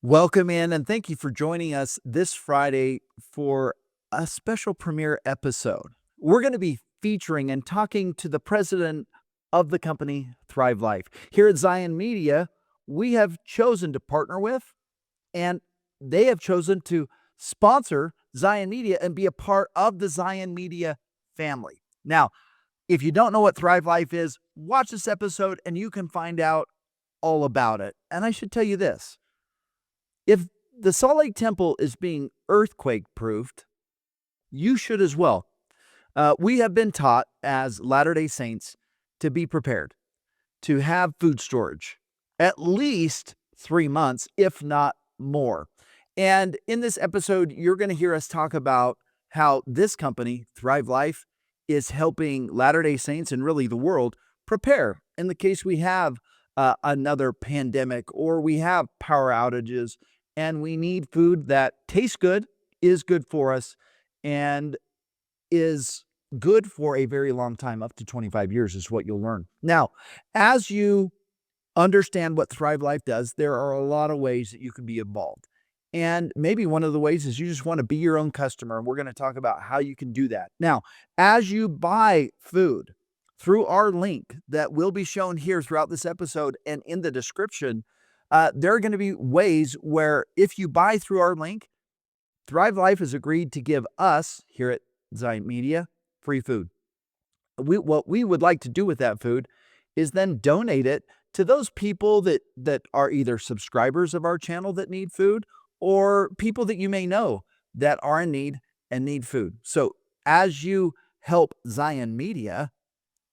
Welcome in and thank you for joining us this Friday for a special premiere episode. We're going to be featuring and talking to the president of the company Thrive Life. Here at Zion Media, we have chosen to partner with and they have chosen to sponsor Zion Media and be a part of the Zion Media family. Now, if you don't know what Thrive Life is, watch this episode and you can find out all about it. And I should tell you this. If the Salt Lake Temple is being earthquake proofed, you should as well. We have been taught as Latter-day Saints to be prepared, to have food storage, at least 3 months, if not more. And in this episode, you're going to hear us talk about how this company, Thrive Life, is helping Latter-day Saints and really the world prepare in the case we have another pandemic or we have power outages and we need food that tastes good, is good for us, and is good for a very long time, up to 25 years is what you'll learn. Now, as you understand what Thrive Life does, there are a lot of ways that you can be involved. And maybe one of the ways is you just want to be your own customer. And we're going to talk about how you can do that. Now, as you buy food through our link that will be shown here throughout this episode and in the description, there are going to be ways where if you buy through our link, Thrive Life has agreed to give us here at Zion Media free food. What we would like to do with that food is then donate it to those people that are either subscribers of our channel that need food or people that you may know that are in need and need food. So as you help Zion Media,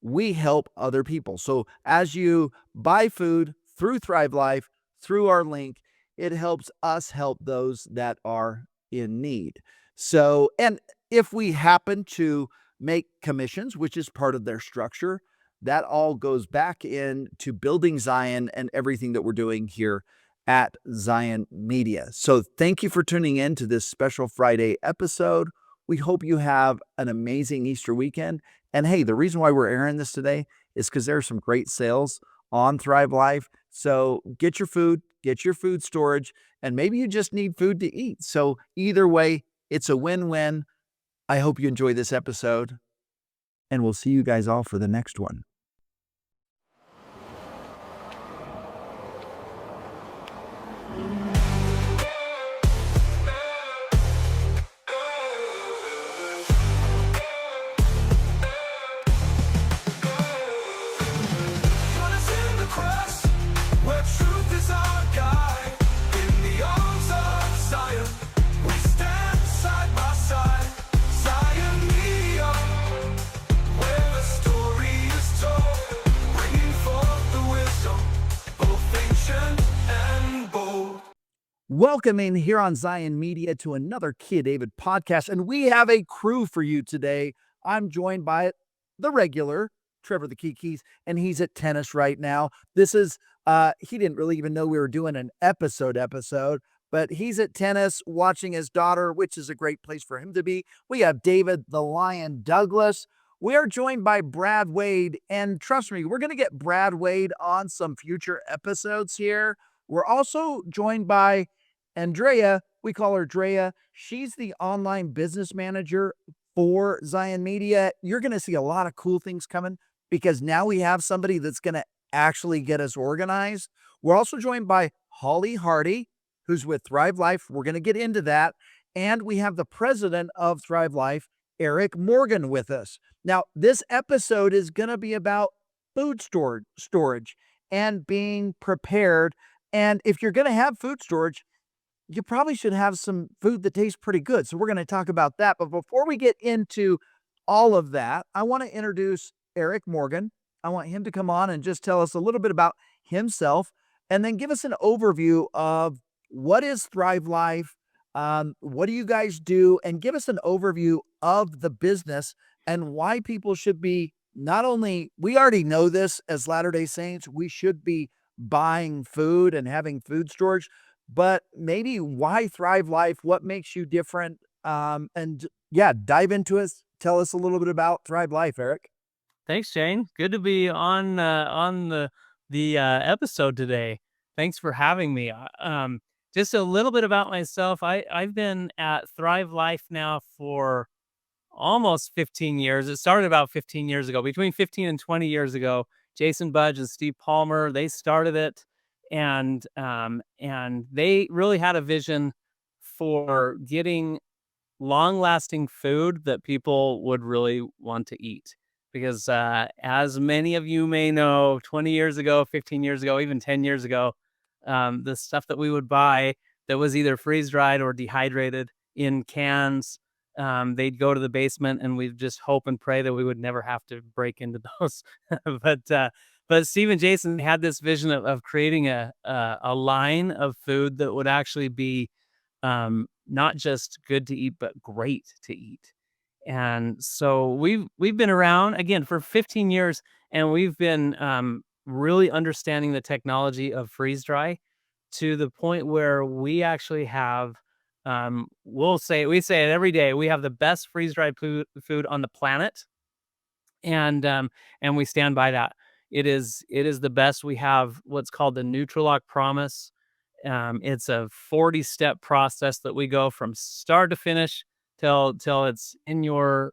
we help other people. So as you buy food through Thrive Life, through our link, it helps us help those that are in need. So, and if we happen to make commissions, which is part of their structure, that all goes back into building Zion and everything that we're doing here at Zion Media. So thank you for tuning in to this special Friday episode. We hope you have an amazing Easter weekend. And hey, the reason why we're airing this today is because there are some great sales on Thrive Life. So get your food storage, and maybe you just need food to eat. So either way, it's a win-win. I hope you enjoy this episode, and we'll see you guys all for the next one. Welcome in here on Zion Media to another Kia David podcast, and we have a crew for you today. I'm joined by the regular, Trevor the Keys, and he's at tennis right now. This is, he didn't really even know we were doing an episode, but he's at tennis watching his daughter, which is a great place for him to be. We have David the Lion Douglas. We are joined by Brad Wade, and trust me, we're going to get Brad Wade on some future episodes here. We're also joined by Andrea. We call her Drea. She's the online business manager for Zion Media. You're going to see a lot of cool things coming because now we have somebody that's going to actually get us organized. We're also joined by Holly Hardy, who's with Thrive Life. We're going to get into that. And we have the president of Thrive Life, Eric Morgan, with us. Now, this episode is going to be about food storage and being prepared. And if you're going to have food storage, you probably should have some food that tastes pretty good. So we're going to talk about that. But before we get into all of that, I want to introduce Eric Morgan. I want him to come on and just tell us a little bit about himself and then give us an overview of what is Thrive Life, what do you guys do, and give us an overview of the business and why people should be not only, we already know this as Latter-day Saints, we should be buying food and having food storage, but maybe why Thrive Life, what makes you different, and yeah, dive into it. Tell us a little bit about Thrive Life, Eric. Thanks, Shane. Good to be on the episode today. Thanks for having me. just a little bit about myself. I've been at Thrive Life now for almost 15 years. It started about 15 years ago, between 15 and 20 years ago. Jason Budge and Steve Palmer, they started it, and they really had a vision for getting long-lasting food that people would really want to eat. Because, as many of you may know, 20 years ago, 15 years ago, even 10 years ago, the stuff that we would buy that was either freeze-dried or dehydrated in cans, they'd go to the basement, and we'd just hope and pray that we would never have to break into those. But, uh, but Steve and Jason had this vision of creating a line of food that would actually be, not just good to eat, but great to eat. And so we've been around again for 15 years, and we've been really understanding the technology of freeze dry to the point where we actually have, we say it every day, we have the best freeze dried food on the planet, and we stand by that. It is the best. We have what's called the Nutrilog Promise. It's a 40-step process that we go from start to finish till it's in your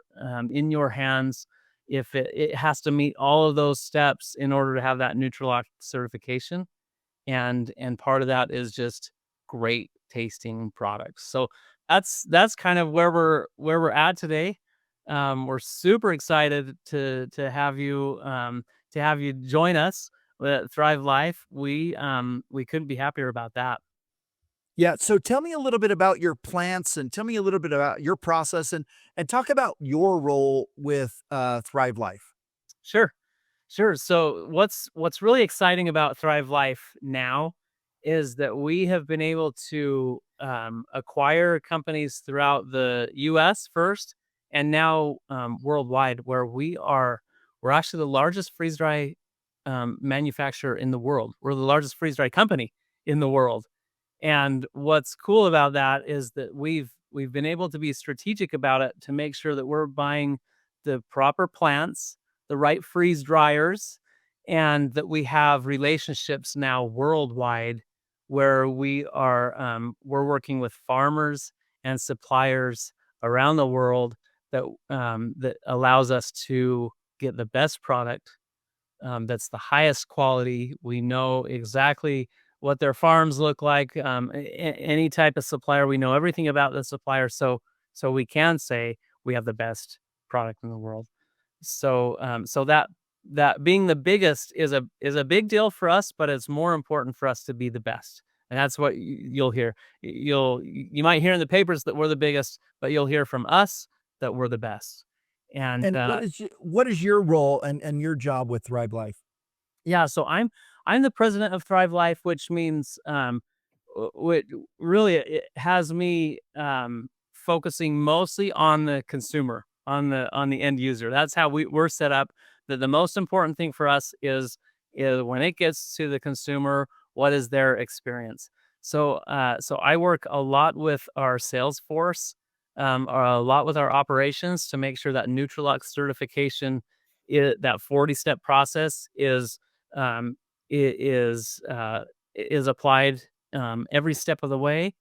hands. If it has to meet all of those steps in order to have that Nutrilog certification, and part of that is just great tasting products. So that's kind of where we're at today. We're super excited to have you join us at Thrive Life. We couldn't be happier about that. Yeah, so tell me a little bit about your plants and tell me a little bit about your process and talk about your role with Thrive Life. Sure. Sure. So what's really exciting about Thrive Life now is that we have been able to acquire companies throughout the U.S. first, and now worldwide, where we're actually the largest freeze dry manufacturer in the world. We're the largest freeze dry company in the world. And what's cool about that is that we've been able to be strategic about it to make sure that we're buying the proper plants, the right freeze dryers, and that we have relationships now worldwide where we're working with farmers and suppliers around the world that allows us to get the best product, that's the highest quality. We know exactly what their farms look like. Any type of supplier, we know everything about the supplier, so we can say we have the best product in the world. So that being the biggest is a big deal for us, but it's more important for us to be the best, and that's what you'll hear. You might hear in the papers that we're the biggest, but you'll hear from us that we're the best. And And what is your role and your job with Thrive Life? Yeah, so I'm the president of Thrive Life, which means, what really it has me focusing mostly on the consumer, on the end user. That's how we're set up. That the most important thing for us is when it gets to the consumer, what is their experience? So I work a lot with our sales force, a lot with our operations to make sure that Nutrilux certification, that 40-step process um, is applied every step of the way.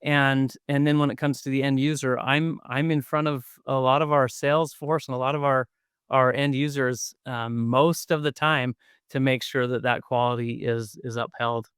And then when it comes to the end user, I'm in front of a lot of our sales force and a lot of our end users, most of the time, to make sure that that quality is upheld.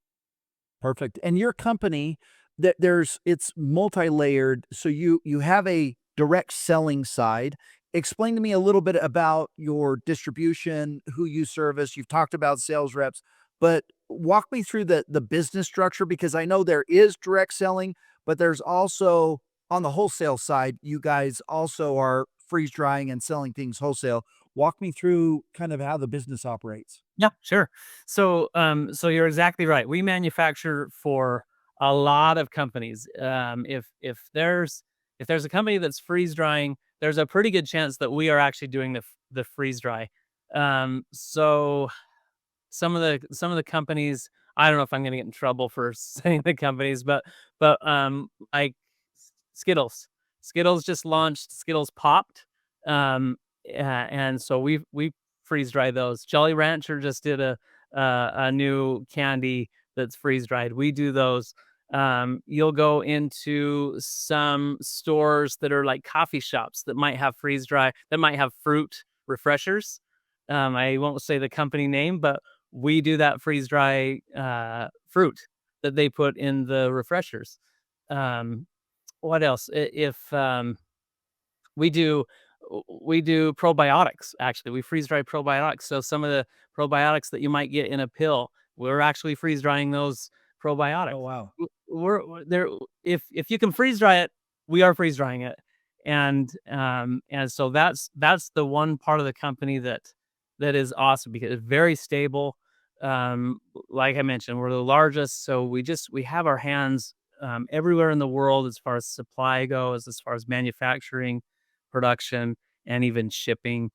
Perfect. And your company, that there's it's multi-layered. So you have a direct selling side. Explain to me a little bit about your distribution, who you service. You've talked about sales reps, but walk me through the business structure because I know there is direct selling, but there's also on the wholesale side, you guys also are freeze drying and selling things wholesale. Walk me through kind of how the business operates. Yeah, sure. So you're exactly right. We manufacture for a lot of companies. If there's a company that's freeze drying, there's a pretty good chance that we are actually doing the freeze dry. So some of the companies, I don't know if I'm gonna get in trouble for saying the companies, but like Skittles. Skittles just launched Skittles Popped. And so we freeze dry those. Jolly Rancher just did a new candy that's freeze dried. We do those. You'll go into some stores that are like coffee shops that might have freeze dry, that might have fruit refreshers. I won't say the company name, but we do that freeze dry fruit that they put in the refreshers. Um, what else? If we do probiotics, actually. We freeze dry probiotics. So some of the probiotics that you might get in a pill, we're actually freeze drying those probiotics. Oh, wow. We're there. If you can freeze dry it, we are freeze drying it. And so that's the one part of the company that is awesome because it's very stable. Um, like I mentioned, we're the largest, so we have our hands everywhere in the world as far as supply goes, as far as manufacturing, production, and even shipping.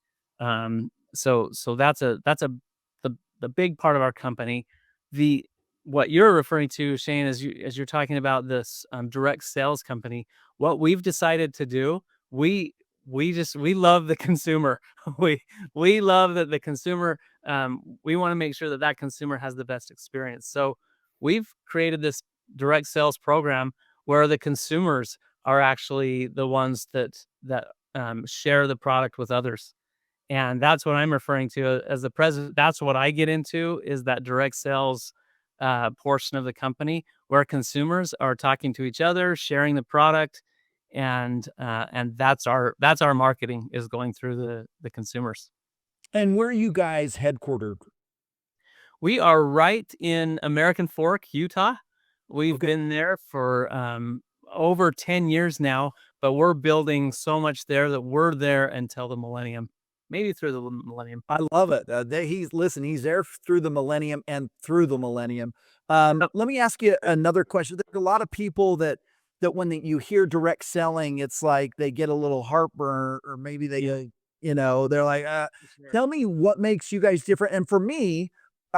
So that's the big part of our company. The What you're referring to, Shane, as you're talking about this direct sales company, what we've decided to do, we we love the consumer. we we love that the consumer. We want to make sure that that consumer has the best experience. So we've created this direct sales program where the consumers are actually the ones that share the product with others. And that's what I'm referring to as the president. That's what I get into is that direct sales portion of the company where consumers are talking to each other, sharing the product, and that's our marketing is going through the consumers. And where are you guys headquartered? We are right in American Fork, Utah. We've Okay. been there for over 10 years now, but we're building so much there that we're there until the millennium, maybe through the millennium. I love it. He's there through the millennium and through the millennium. Yep, Let me ask you another question. There's a lot of people that when you hear direct selling, it's like they get a little heartburn, or maybe yeah, they're like, for sure. tell me what makes you guys different. And for me,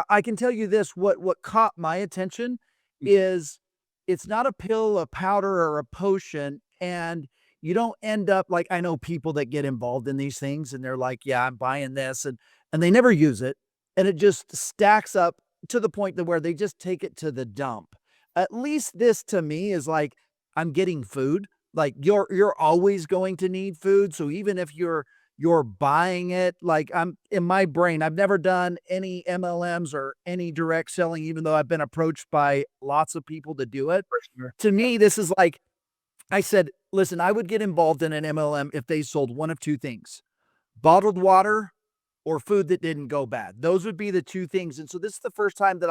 I can tell you this: what caught my attention Mm, is it's not a pill, a powder, or a potion, and you don't end up like I know people that get involved in these things and they're like, "Yeah, I'm buying this," and they never use it, and it just stacks up to the point to where they just take it to the dump. At least this to me is like I'm getting food. Like you're always going to need food, so even if you're buying it, like I'm in my brain, I've never done any MLMs or any direct selling, even though I've been approached by lots of people to do it. for sure. To me, this is like I said, listen, I would get involved in an MLM if they sold one of two things: bottled water or food that didn't go bad. Those would be the two things. And so this is the first time that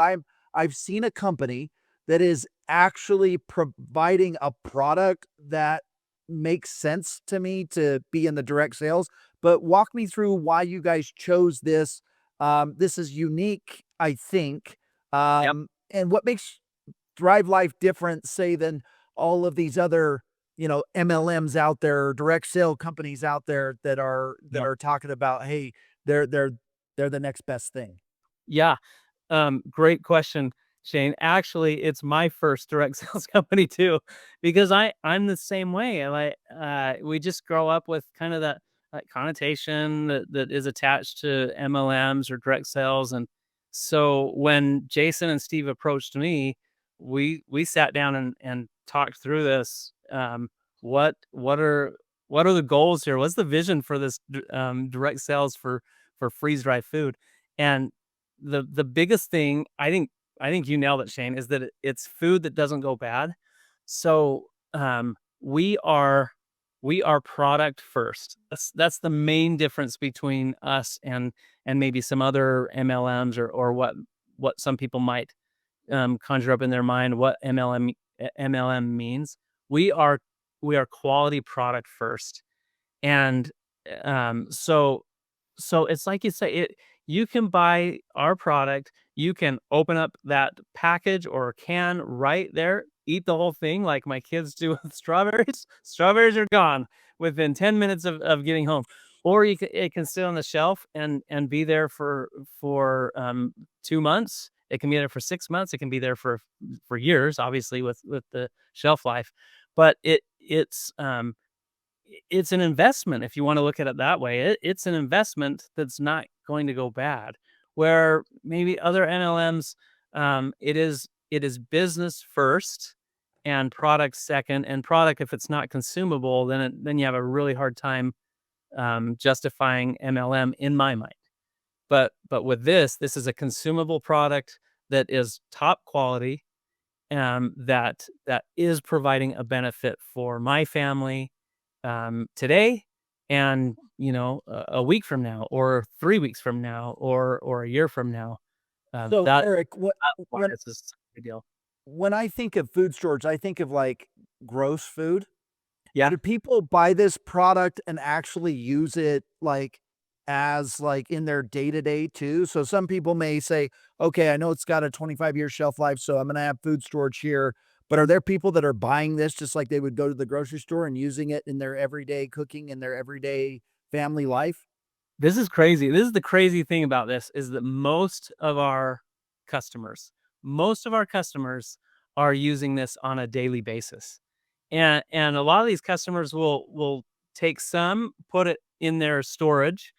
I've seen a company that is actually providing a product that makes sense to me to be in the direct sales. But walk me through why you guys chose this. This is unique, I think. Yep. And what makes Thrive Life different, say, than all of these other, MLMs out there, direct sale companies out there that Yep. are talking about, hey, they're the next best thing. Yeah. Great question, Shane. Actually, it's my first direct sales company too, because I'm the same way. We just grow up with kind of that connotation that is attached to MLMs or direct sales, and so when Jason and Steve approached me, we sat down and talked through this. What what are what are the goals here? What's the vision for this direct sales for freeze dry food? And the biggest thing I think you nailed it, Shane, is that it's food that doesn't go bad. So we are we are product first. That's the main difference between us and maybe some other MLMs or what some people might conjure up in their mind what MLM means. We are we are quality product first, and so it's like you say, you can buy our product, you can open up that package or can right there, eat the whole thing like my kids do with strawberries. Strawberries are gone within 10 minutes of getting home. Or it can sit on the shelf and be there for 2 months. It can be there for 6 months. It can be there for years, obviously with the shelf life. But it's an investment if you wanna look at it that way. It's an investment that's not going to go bad, where maybe other NLMs, it is business first, and product second. And product, if it's not consumable, then you have a really hard time justifying MLM in my mind. But with this is a consumable product that is top quality, that is providing a benefit for my family, today, and a week from now, or 3 weeks from now, or a year from now. So, That's Eric, why when this is such a big deal. when I think of food storage, I think of like gross food. Yeah. Do people buy this product and actually use it, like, as, like, in their day-to-day too? So some people may say, "Okay, I know it's got a 25-year shelf life, so I'm gonna have food storage here." But are there people that are buying this just like they would go to the grocery store and using it in their everyday cooking, in their everyday family life? This is crazy. This is the crazy thing about this, is that most of our customers are using this on a daily basis. And a lot of these customers will take some, put it in their storage,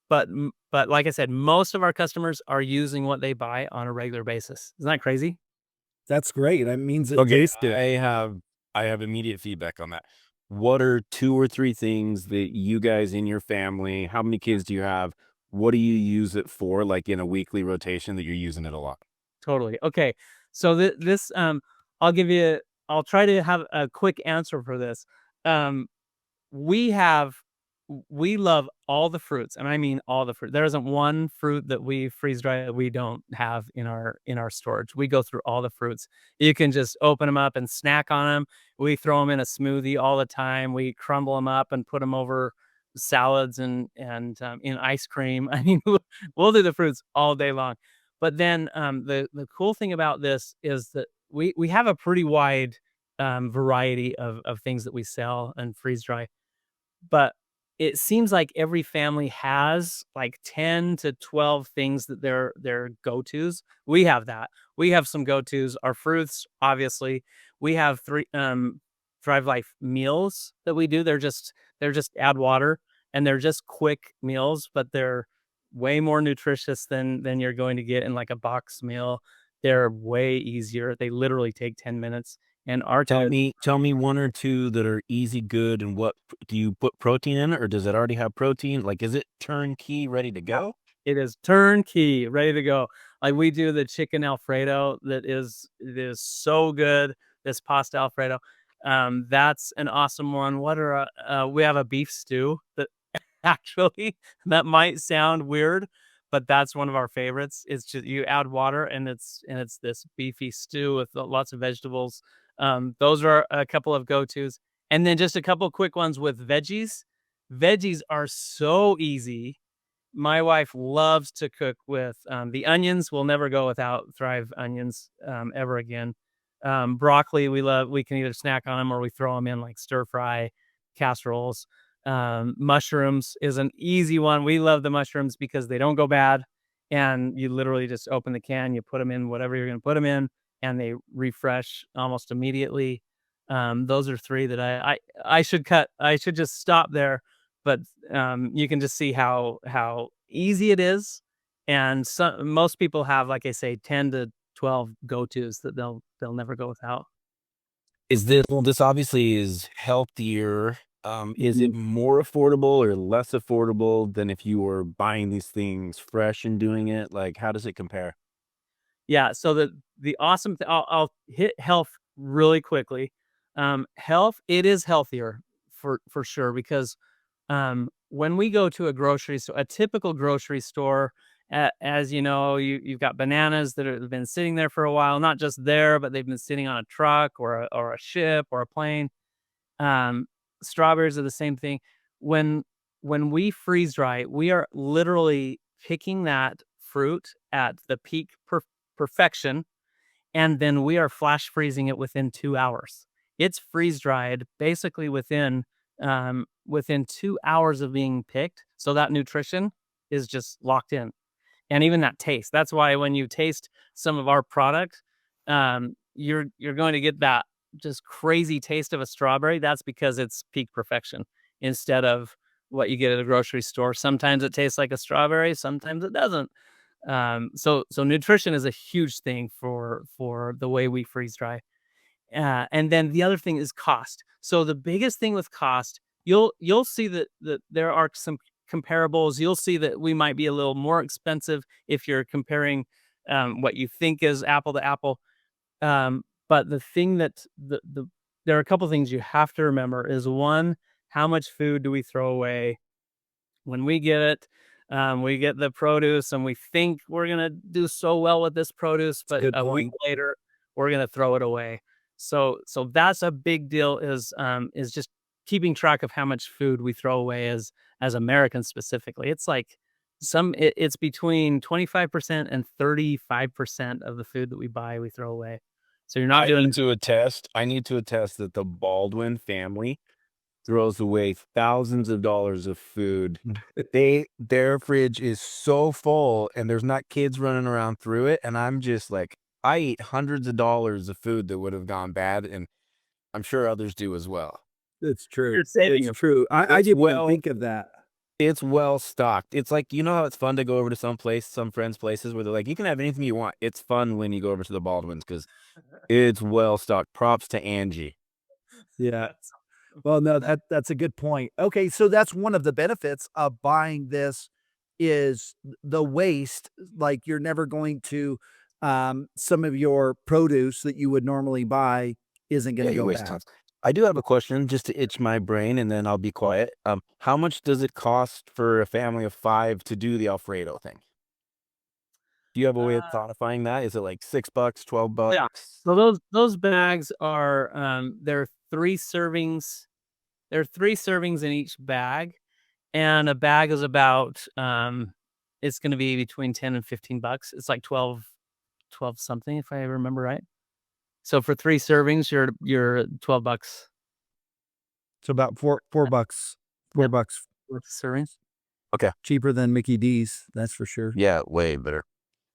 but like I said, most of our customers are using what they buy on a regular basis. Isn't that crazy? That's great. That means that Okay, tasted. I have immediate feedback on that. What are 2 or 3 things that you guys in your family, how many kids do you have? What do you use it for, like, in a weekly rotation that you're using it a lot? Totally. Okay. So I'll give you, I'll try to have a quick answer for this. Um, we have we love all the fruits, and I mean all the fruit. There isn't one fruit that we freeze dry that we don't have in our storage. We go through all the fruits. You can just open them up and snack on them. We throw them in a smoothie all the time. We crumble them up and put them over salads and in ice cream. I mean, we'll do the fruits all day long. But then the cool thing about this is that we have a pretty wide variety of things that we sell and freeze dry, but it seems like every family has like 10 to 12 things that they're go-tos. We have that. We have some go-tos. Our fruits, obviously. We have 3 Thrive Life meals that we do. They're just add water, and they're just quick meals, but they're way more nutritious than you're going to get in like a box meal. They're way easier. They literally take 10 minutes. And our kids, Tell me 1 or 2 that are easy, good, and what do you put protein in it, or does it already have protein? Like, is it turnkey ready to go? it is turnkey, ready to go. Like, we do the chicken alfredo it is so good, this pasta alfredo. That's an awesome one. We have a beef stew that actually, that might sound weird, but that's one of our favorites. It's just you add water, and it's this beefy stew with lots of vegetables. Those are a couple of go-tos, and then just a couple quick ones with veggies. Veggies are so easy. My wife loves to cook with, the onions. We'll never go without Thrive onions, ever again. Broccoli, we can either snack on them or we throw them in like stir fry casseroles. Mushrooms is an easy one. We love the mushrooms because they don't go bad, and you literally just open the can, you put them in whatever you're gonna put them in, and they refresh almost immediately. Those are 3 that I should just stop there, but you can just see how easy it is, and most people have, like I say, 10 to 12 go-tos that they'll never go without. Is this well, this obviously is healthier. Is Mhm. it more affordable or less affordable than if you were buying these things fresh and doing it? Like, how does it compare? Yeah, so the awesome I'll hit health really quickly. Health, it is healthier for sure, because when we go to a typical grocery store, as you know, you've got bananas that have been sitting there for a while, not just there, but they've been sitting on a truck or a ship or a plane. Um, Strawberries are the same thing. When when we freeze dry, we are literally picking that fruit at the peak perfection, and then we are flash freezing it within 2 hours. It's freeze dried basically within 2 hours of being picked, so that nutrition is just locked in, and even that taste. That's why when you taste some of our product, you're going to get that just crazy taste of a strawberry. That's because it's peak perfection instead of what you get at a grocery store. Sometimes it tastes like a strawberry, sometimes it doesn't. So nutrition is a huge thing for the way we freeze dry. And then the other thing is cost. So the biggest thing with cost, you'll see that there are some comparables. You'll see that we might be a little more expensive if you're comparing what you think is apple to apple. But the thing that there are a couple things you have to remember is one, how much food do we throw away when we get it? We get the produce and we think we're gonna do so well with this produce, but Good a week point. later we're gonna throw it away. So that's a big deal. Is just keeping track of how much food we throw away as Americans specifically. It's like it's between 25% and 35% of the food that we buy we throw away. So you're not doing I need to attest that the Baldwin family throws away thousands of dollars of food. Their fridge is so full and there's not kids running around through it. And I'm just like, I eat hundreds of dollars of food that would have gone bad, and I'm sure others do as well. It's true. you're saving It's them. true. I It's didn't even well think of that. it's well stocked. It's like, you know how it's fun to go over to some friends' places where they're like, you can have anything you want. It's fun when you go over to the Baldwins because it's well stocked. Props to Angie. Yeah. Well, no, that's a good point. Okay, so that's one of the benefits of buying this is the waste. Like you're never going to some of your produce that you would normally buy isn't going Yeah, to you go waste bad. tons. I do have a question just to itch my brain and then I'll be quiet. How much does it cost for a family of 5 to do the Alfredo thing? Do you have a way of quantifying that? Is it like $6, 12 Yeah. bucks? So those bags are they're 3 servings. There are 3 servings in each bag, and a bag is about it's going to be between 10 and 15 bucks. It's like 12 something if I remember right. So for 3 servings, you're 12 bucks. So about four bucks, Yep, $4 with servings. Okay. cheaper than Mickey D's, that's for sure. Yeah, way better.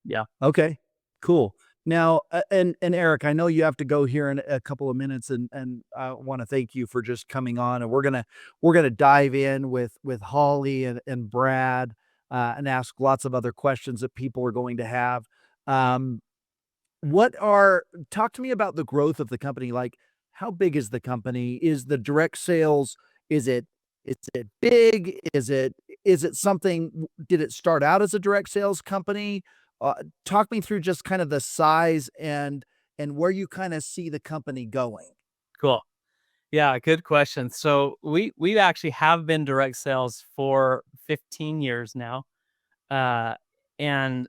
Yeah. Okay, cool. Now, and Eric, I know you have to go here in a couple of minutes, and I want to thank you for just coming on, and we're gonna dive in with Holly and Brad, and ask lots of other questions that people are going to have. Um, what are talk to me about the growth of the company, like, how big is the company? Is the direct sales is it big? Is it something did it start out as a direct sales company? Uh, talk me through just kind of the size and where you kinda see the company going. Cool. Yeah, good question. So we actually have been direct sales for 15 years now. Uh and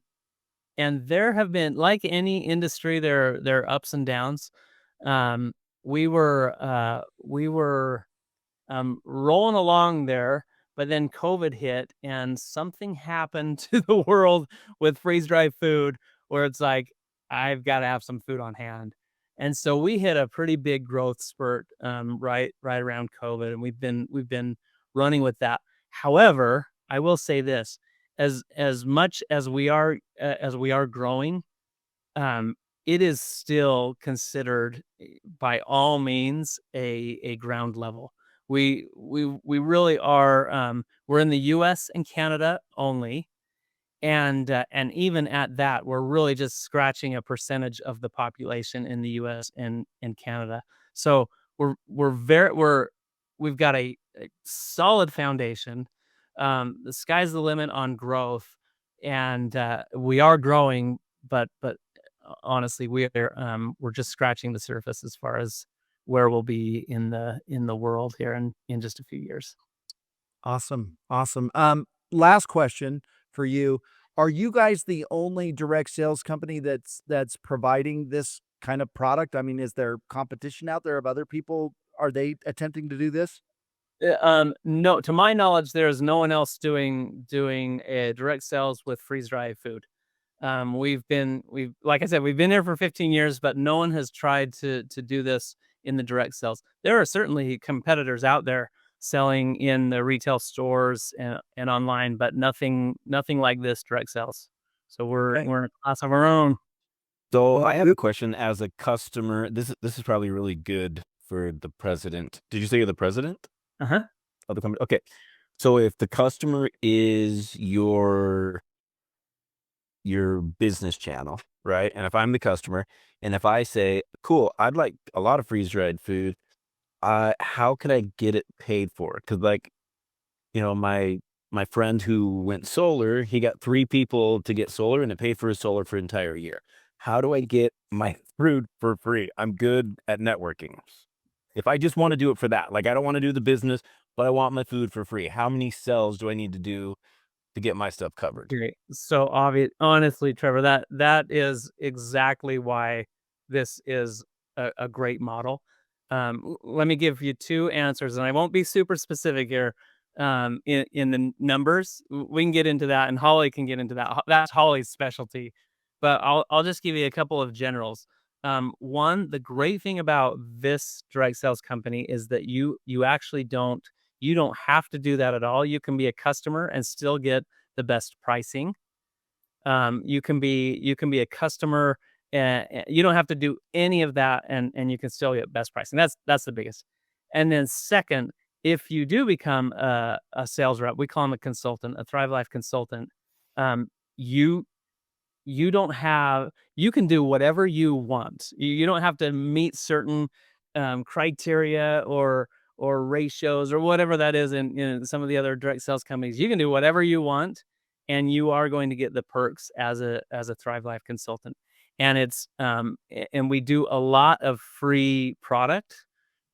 there have been, like any industry, there are ups and downs. Um we were rolling along there, but then COVID hit and something happened to the world with freeze dried food where it's like, I've got to have some food on hand. And so we hit a pretty big growth spurt right around COVID, and we've been running with that. However, I will say this: as much as we are growing, um, it is still considered by all means a ground level. We really are. We're in the U.S. and Canada only, and even at that, we're really just scratching a percentage of the population in the U.S. and Canada. So we've got a solid foundation. The sky's the limit on growth, and we are growing, but honestly, we're just scratching the surface as far as where we'll be in the world here in just a few years. Awesome, awesome. Last question for you. Are you guys the only direct sales company that's providing this kind of product? I mean, is there competition out there of other people? Are they attempting to do this? No, to my knowledge, there is no one else doing direct sales with freeze dried food. We've like I said, we've been here for 15 years, but no one has tried to do this in the direct sales. There are certainly competitors out there selling in the retail stores and online, but nothing like this direct sales. So Okay. we're in a class of our own. So I Well, have a question as a customer. This is probably really good for the president. Did you say you're the president Uh-huh. of the company? Okay. So if the customer is your business channel, right? And if I'm the customer, and if I say, "Cool, I'd like a lot of freeze-dried food," how can I get it paid for? Because like, my friend who went solar, he got 3 people to get solar, and it paid for his solar for an entire year. How do I get my food for free? I'm good at networking. If I just wanna do it for that, like, I don't wanna do the business, but I want my food for free. How many sales do I need to do to get my stuff covered? Great. So obvious, honestly, Trevor, that is exactly why this is a great model. Let me give you two answers, and I won't be super specific here. In the numbers, we can get into that, and Holly can get into that. That's Holly's specialty, but I'll just give you a couple of generals. One, the great thing about this direct sales company is that you actually don't have to do that at all. You can be a customer and still get the best pricing. You can be a customer, and you don't have to do any of that, and you can still get best pricing. That's the biggest. And then second, if you do become a sales rep, we call them a consultant, a Thrive Life consultant. You you don't have you can do whatever you want. You don't have to meet certain criteria or ratios or whatever that is in some of the other direct sales companies. You can do whatever you want, and you are going to get the perks as a Thrive Life consultant. And and we do a lot of free product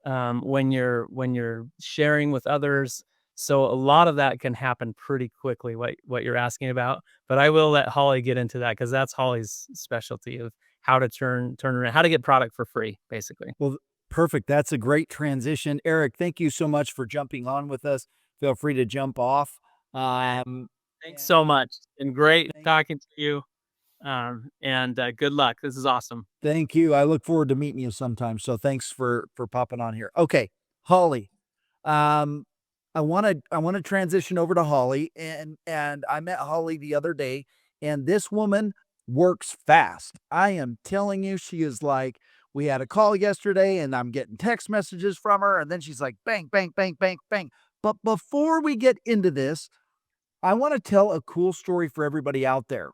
when you're sharing with others. So a lot of that can happen pretty quickly. What you're asking about, but I will let Holly get into that because that's Holly's specialty of how to turn around, how to get product for free, basically. Well, perfect. That's a great transition. Eric, thank you so much for jumping on with us. Feel free to jump off. Um, Thanks and so much, and great thank, talking to you. And good luck. This is awesome. thank you. I look forward to meeting you sometime. So thanks for popping on here. Okay, Holly. Um, I wanna transition over to Holly, and I met Holly the other day, and this woman works fast. I am telling you, she is like, we had a call yesterday, and I'm getting text messages from her, and then she's like, bang, bang, bang, bang, bang. But before we get into this, I want to tell a cool story for everybody out there.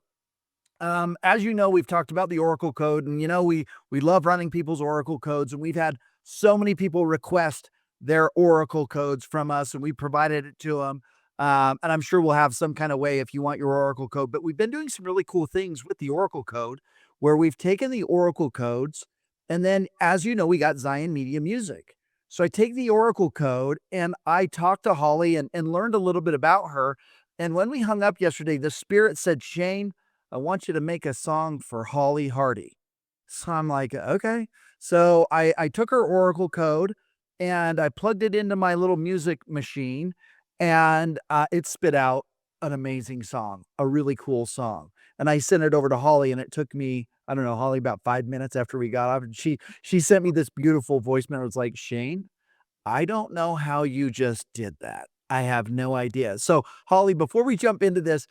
As you know, we've talked about the Oracle code, and we love running people's Oracle codes, and we've had so many people request their Oracle codes from us, and we provided it to them. And I'm sure we'll have some kind of way if you want your Oracle code. But we've been doing some really cool things with the Oracle code, where we've taken the Oracle codes, and then, as you know, we got Zion Media Music. So I take the Oracle code, and I talked to Holly and learned a little bit about her. And when we hung up yesterday, the Spirit said, Shane, I want you to make a song for Holly Hardy. So I'm like, okay. So I took her Oracle code and I plugged it into my little music machine, and it spit out an amazing song, a really cool song. And I sent it over to Holly, and it took me, I don't know, Holly, about 5 minutes after we got off. And she sent me this beautiful voicemail. It was like, Shane, I don't know how you just did that. I have no idea. So, Holly, before we jump into this,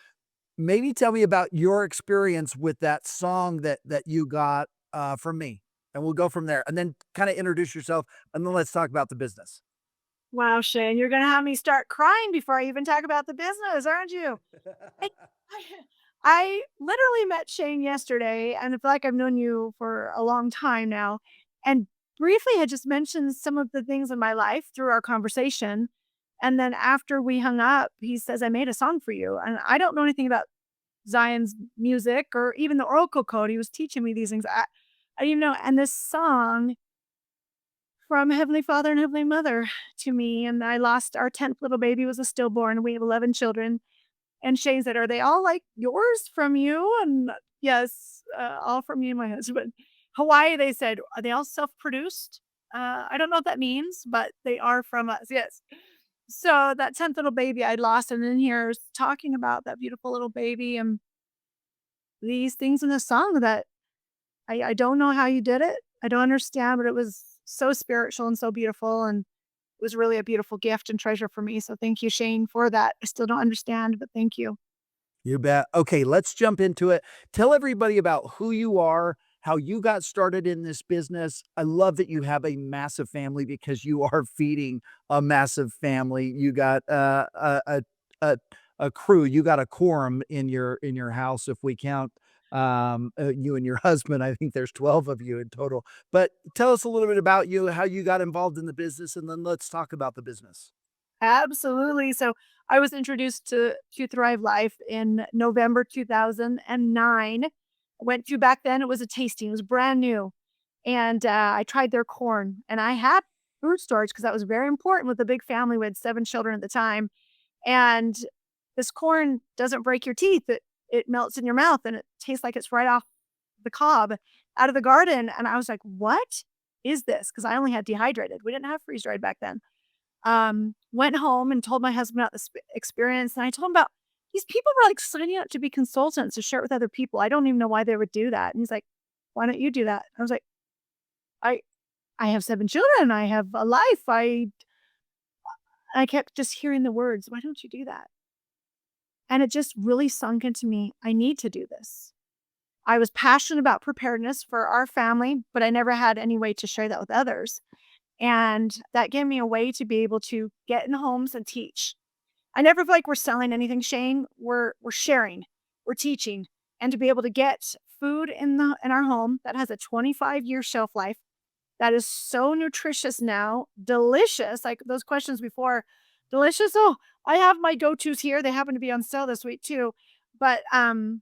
maybe tell me about your experience with that song that you got, from me, and we'll go from there, and then kinda introduce yourself, and then let's talk about the business. Wow, Shane, you're gonna have me start crying before I even talk about the business, aren't you? I I I literally met Shane yesterday, and I feel like I've known you for a long time now, and briefly had just mentioned some of the things in my life through our conversation, and then after we hung up, he says, "I made a song for you," and I don't know anything about Zion's music or even the Oracle code. He was teaching me these things. I didn't even know, and this song from Heavenly Father and Heavenly Mother to me, and I lost our 10th little baby, was a stillborn. We have 11 children. And Shane said, "Are they all like yours from you?" And yes, all from me and my husband. Hawaii, they said, "Are they all self-produced?" I don't know what that means, but they are from us. Yes. So that 10th little baby I lost, and in here talking about that beautiful little baby and these things in the song that I don't know how you did it. I don't understand, but it was so spiritual and so beautiful, and it was really a beautiful gift and treasure for me. So thank you, Shane, for that. I still don't understand, but thank you. You bet. Okay, let's jump into it. Tell everybody about who you are, how you got started in this business. I love that you have a massive family because you are feeding a massive family. You got a crew. You got a quorum in your house if we count You and your husband, I think there's 12 of you in total. But tell us a little bit about you, how you got involved in the business, and then let's talk about the business. Absolutely. So I was introduced to Thrive Life in November 2009. Went to back then it was a tasting. It was brand new. And I tried their corn and I had food storage because that was very important with a big family. We had 7 children at the time. And this corn doesn't break your teeth. It melts in your mouth and it tastes like it's right off the cob out of the garden. And I was like, what is this? Because I only had dehydrated. We didn't have freeze dried back then. Went home and told my husband about this experience, and I told him about these people were like signing up to be consultants to share it with other people. I don't even know why they would do that. And he's like, "Why don't you do that?" I was like, "I I have 7 children. I have a life. I kept just hearing the words, "Why don't you do that?" And it just really sunk into me. I need to do this. I was passionate about preparedness for our family, but I never had any way to share that with others. And that gave me a way to be able to get in homes and teach. I never feel like we're selling anything, Shane. We're sharing, we're teaching, and to be able to get food in our home that has a 25-year shelf life that is so nutritious now, delicious. Like those questions before, delicious. Oh, I have my go-tos here. They happen to be on sale this week too. But to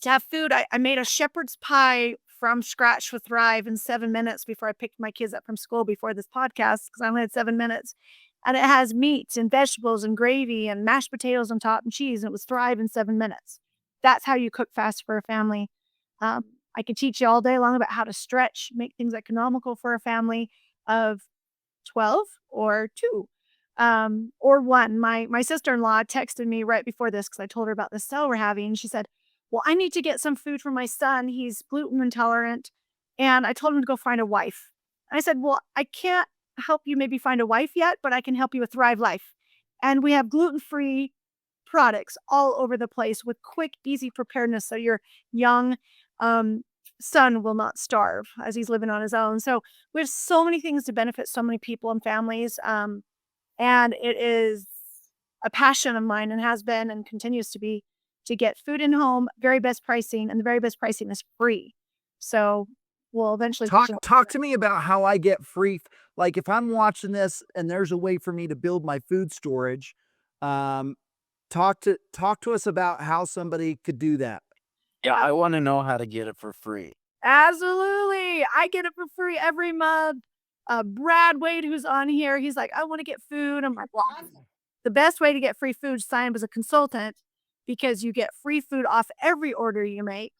have food, I made a shepherd's pie from scratch with Thrive in 7 minutes before I picked my kids up from school before this podcast because I only had 7 minutes. And it has meats and vegetables and gravy and mashed potatoes on top and cheese. And it was Thrive in 7 minutes. That's how you cook fast for a family. Um, I can teach you all day long about how to stretch, make things economical for a family of 12 or 2, or 1. My sister-in-law texted me right before this because I told her about the sale we're having. She said, "Well, I need to get some food for my son. He's gluten intolerant." And I told him to go find a wife. I said, "Well, I can't help you maybe find a wife yet, but I can help you with Thrive Life." And we have gluten-free products all over the place with quick, easy preparedness so your young um, son will not starve as he's living on his own. So we have so many things to benefit so many people and families. And it is a passion of mine and has been and continues to be to get food in home, very best pricing, and the very best pricing is free. So we'll eventually Talk to me about how I get free. Like if I'm watching this and there's a way for me to build my food storage, um, talk to us about how somebody could do that. Yeah, I want to know how to get it for free. Absolutely. I get it for free every month. Brad Wade, who's on here, he's like, "I want to get food." I'm like, "Well, the best way to get free food is sign up as a consultant because you get free food off every order you make.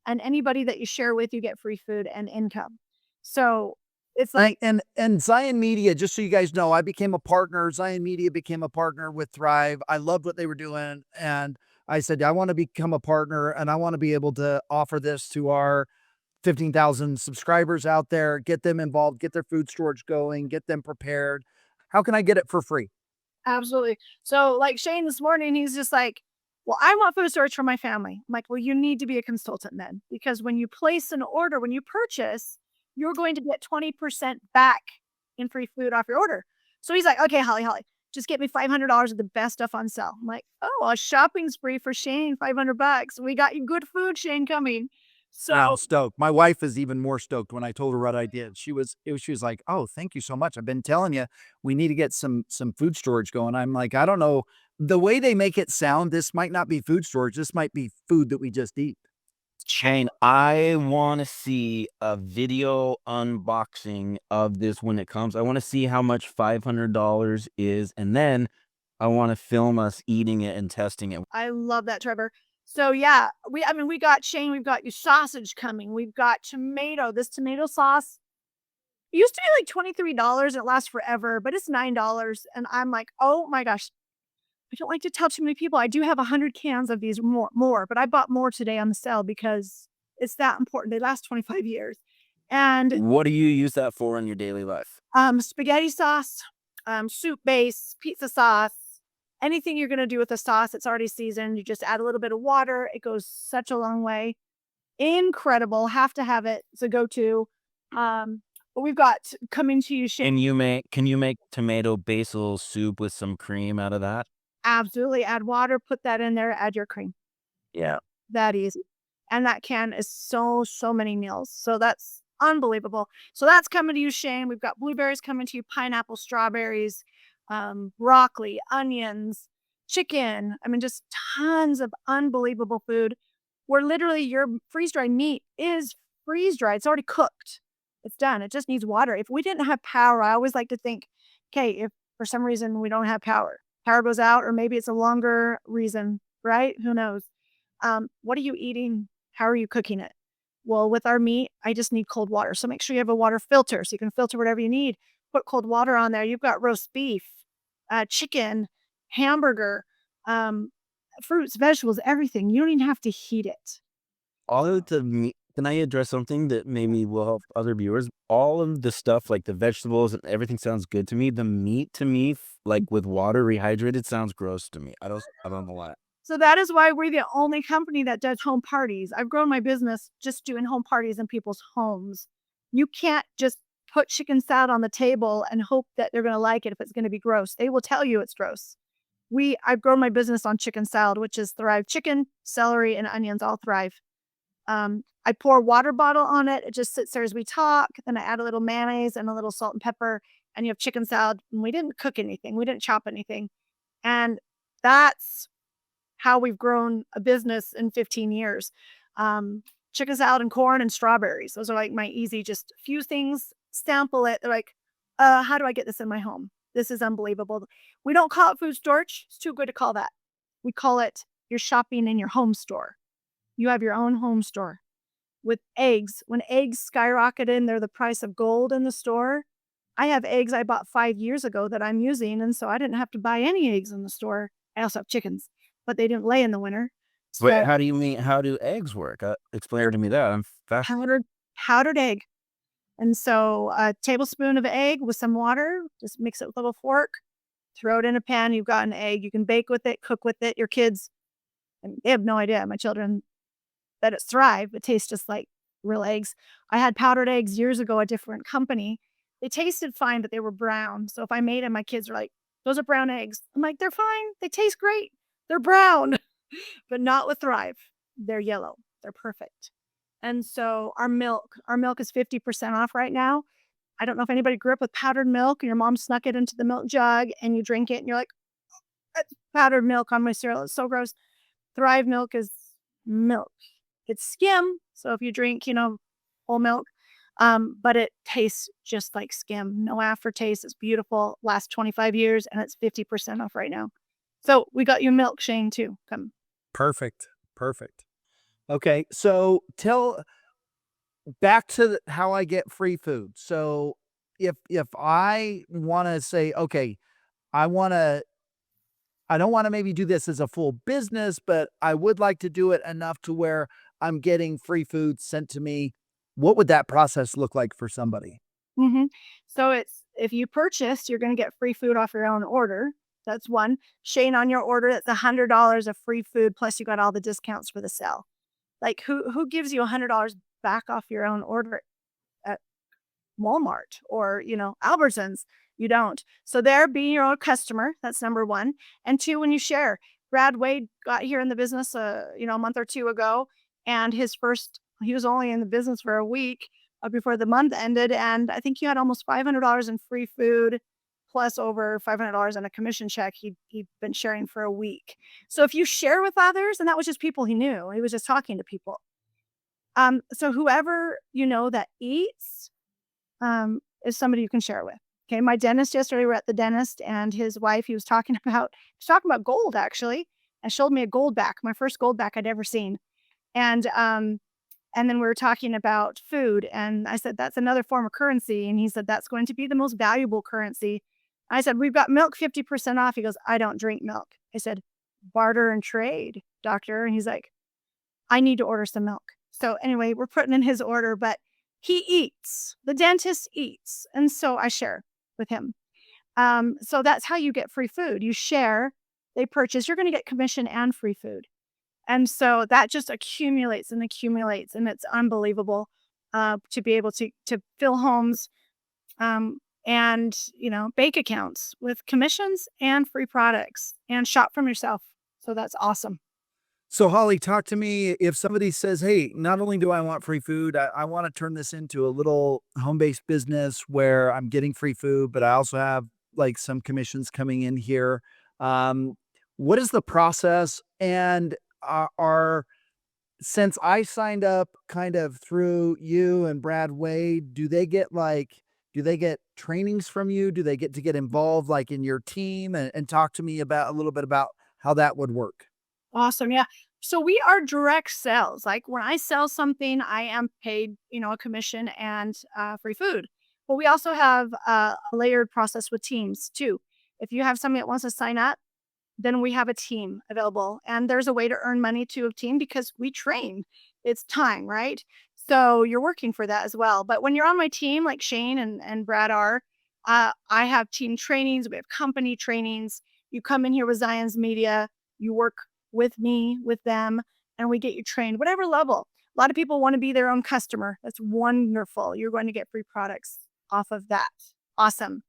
And anybody that you share with, you get free food and income. So it's like, And Zion Media, just so you guys know, I became a partner. Zion Media became a partner with Thrive. I loved what they were doing, and I said, I want to become a partner, and I want to be able to offer this to our 15,000 subscribers out there, get them involved, get their food storage going, get them prepared. How can I get it for free? absolutely. So, like Shane this morning, he's just like, "Well, I want food storage for my family." I'm like, "Well, you need to be a consultant then, because when you place an order, when you purchase, you're going to get 20% back in free food off your order." So he's like, "Okay, Holly, just get me $500 of the best stuff on sale." I'm like, "Oh, a shopping spree for Shane, $500. We got you good food, Shane, coming." I'm So stoked. My wife is even more stoked when I told her what I did. She was like, "Oh, thank you so much. I've been telling you we need to get some food storage going." I'm like, "I don't know. The way they make it sound, this might not be food storage. This might be food that we just eat." Shane, I want to see a video unboxing of this when it comes. I want to see how much $500 is, and then I want to film us eating it and testing it. I love that, Trevor. So yeah, we got Shane, we've got your sausage coming. We've got tomato. This tomato sauce it used to be like $23 and it lasts forever, but it's $9. And I'm like, oh my gosh, I don't like to tell too many people. I do have 100 cans of these more, but I bought more today on the sale because it's that important. They last 25 years. And What do you use that for in your daily life? spaghetti sauce, soup base, pizza sauce, anything you're gonna do with a sauce that's already seasoned, you just add a little bit of water. It goes such a long way. Incredible. Have to have it. It's a go-to. But we've got coming to you, Shane. Can you make tomato basil soup with some cream out of that? Absolutely. Add water, put that in there, add your cream. Yeah. That easy. And that can is so many meals. So that's unbelievable. So that's coming to you, Shane. We've got blueberries coming to you, pineapple, strawberries, broccoli, onions, chicken. I mean, just tons of unbelievable food where literally your freeze-dried meat is freeze-dried. It's already cooked. It's done. It just needs water. If we didn't have power, I always like to think, okay, if for some reason we don't have power goes out, or maybe it's a longer reason, right? Who knows? What are you eating? How are you cooking it? Well, with our meat, I just need cold water. So make sure you have a water filter so you can filter whatever you need. Put cold water on there. You've got roast beef, chicken, hamburger, um, fruits, vegetables, everything. You don't even have to heat it. All of the meat, can I address something that maybe will help other viewers? All of the stuff, like the vegetables and everything sounds good to me. The meat to me, like with water rehydrated, sounds gross to me. I don't know why. So that is why we're the only company that does home parties. I've grown my business just doing home parties in people's homes. You can't just put chicken salad on the table and hope that they're going to like it if it's going to be gross. They will tell you it's gross. I've grown my business on chicken salad, which is Thrive chicken, celery, and onions all Thrive. I pour a water bottle on it. It just sits there as we talk. Then I add a little mayonnaise and a little salt and pepper, and you have chicken salad. And we didn't cook anything. We didn't chop anything. And that's how we've grown a business in 15 years. Chicken salad and corn and strawberries. Those are like my easy, just a few things, sample it. They're like, how do I get this in my home? This is unbelievable. We don't call it food storage. It's too good to call that. We call it your shopping in your home store. You have your own home store. With eggs, when eggs skyrocketed and they're the price of gold in the store, I have eggs I bought 5 years ago that I'm using, and so I didn't have to buy any eggs in the store. I also have chickens, but they didn't lay in the winter. Wait, So how do you mean? How do eggs work? Explain to me that. I'm fast. powdered egg. And so a tablespoon of egg with some water, just mix it with a little fork, throw it in a pan. You've got an egg. You can bake with it, cook with it. Your kids, and they have no idea, my children, that it's Thrive. It tastes just like real eggs. I had powdered eggs years ago at a different company. They tasted fine, but they were brown. So if I made them, my kids are like, those are brown eggs. I'm like, they're fine. They taste great. They're brown, but not with Thrive. They're yellow. They're perfect. And so our milk is 50% off right now. I don't know if anybody grew up with powdered milk and your mom snuck it into the milk jug and you drink it and you're like, "That's powdered milk on my cereal. It's so gross." Thrive milk is milk. It's skim. So if you drink, whole milk, but it tastes just like skim. No aftertaste. It's beautiful. Lasts 25 years and it's 50% off right now. So we got you milk, Shane, too. Come. Perfect. Perfect. Okay. So back to how I get free food. So if I want to say, okay, I want to I don't want to maybe do this as a full business, but I would like to do it enough to where I'm getting free food sent to me. What would that process look like for somebody? hmm So it's if you purchase, you're going to get free food off your own order. That's one. Shane, on your order, that's $100 of free food plus you got all the discounts for the sale. Like who gives you $100 back off your own order at Walmart or Albertsons? You don't. So there, be your own customer. That's number one. And two, when you share. Brad Wade got here in the business, a month or two ago, and he was only in the business for a week before the month ended, and I think he had almost $500 in free food, plus over $500 in a commission check he'd been sharing for a week. So if you share with others, and that was just people he knew, he was just talking to people. So whoever that eats, is somebody you can share with. Okay, my dentist yesterday, we were at the dentist and his wife, he was talking about gold actually, and showed me a gold back, my first gold back I'd ever seen. And then we were talking about food, and I said, "That's another form of currency." And he said, "That's going to be the most valuable currency." I said, "We've got milk 50% off." He goes, "I don't drink milk." I said, "Barter and trade, doctor." And he's like, "I need to order some milk." So anyway, we're putting in his order, but he eats. The dentist eats, and so I share with him. So that's how you get free food. You share, they purchase, you're gonna get commission and free food. And so that just accumulates and accumulates, and it's unbelievable, to be able to fill homes, and, bank accounts with commissions and free products and shop from yourself. So that's awesome. So, Holly, talk to me if somebody says, hey, not only do I want free food, I want to turn this into a little home based business where I'm getting free food, but I also have like some commissions coming in here. Um, what is the process? And since I signed up kind of through you and Brad Wade, do they get trainings from you? Do they get to get involved like in your team and talk to me about a little bit about how that would work? Awesome. Yeah. So we are direct sales. Like when I sell something, I am paid, a commission and free food. But we also have a layered process with teams too. If you have somebody that wants to sign up, then we have a team available. And there's a way to earn money to a team because we train. It's time, right? So you're working for that as well. But when you're on my team, like Shane and Brad are, I have team trainings, we have company trainings. You come in here with Zion's Media, you work with me, with them, and we get you trained, whatever level. A lot of people want to be their own customer. That's wonderful. You're going to get free products off of that. Awesome.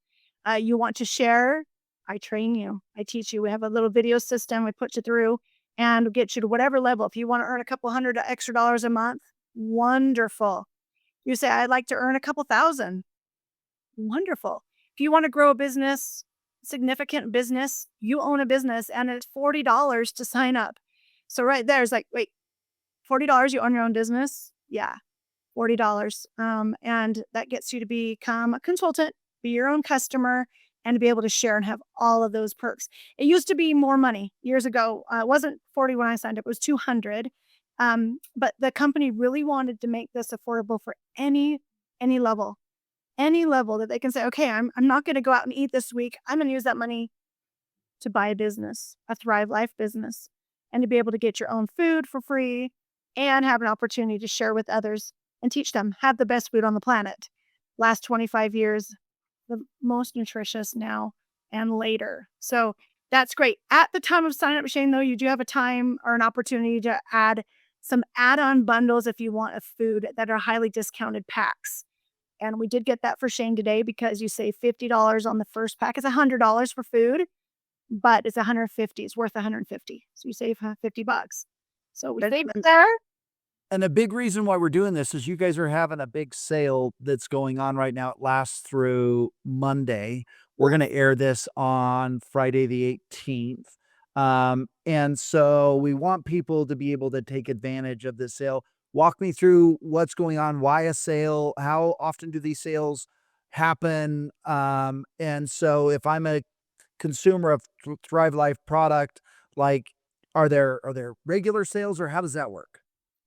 You want to share? I train you. I teach you. We have a little video system we put you through and get you to whatever level. If you want to earn a couple hundred extra dollars a month, wonderful. You say, I'd like to earn a couple thousand. Wonderful. If you want to grow a business, significant business, you own a business and it's $40 to sign up. So right there is like, wait, $40 you own your own business? Yeah, $40. And that gets you to become a consultant, be your own customer, and to be able to share and have all of those perks. It used to be more money years ago. It wasn't 40 when I signed up, it was 200. But the company really wanted to make this affordable for any level, any level that they can say, okay, I'm not going to go out and eat this week. I'm going to use that money to buy a business, a Thrive Life business, and to be able to get your own food for free and have an opportunity to share with others and teach them, have the best food on the planet. Last 25 years, the most nutritious now and later. So that's great. At the time of sign up, Shane, though, you do have a time or an opportunity to add some add-on bundles if you want a food that are highly discounted packs. And we did get that for Shane today because you save $50 on the first pack. It's $100 for food, but it's 150. It's worth 150. So you save $50. So we save it there. And a big reason why we're doing this is you guys are having a big sale that's going on right now. It lasts through Monday. We're going to air this on Friday the 18th. And so we want people to be able to take advantage of this sale. Walk me through what's going on, why a sale, how often do these sales happen? And so if I'm a consumer of Thrive Life product, like are there regular sales or how does that work?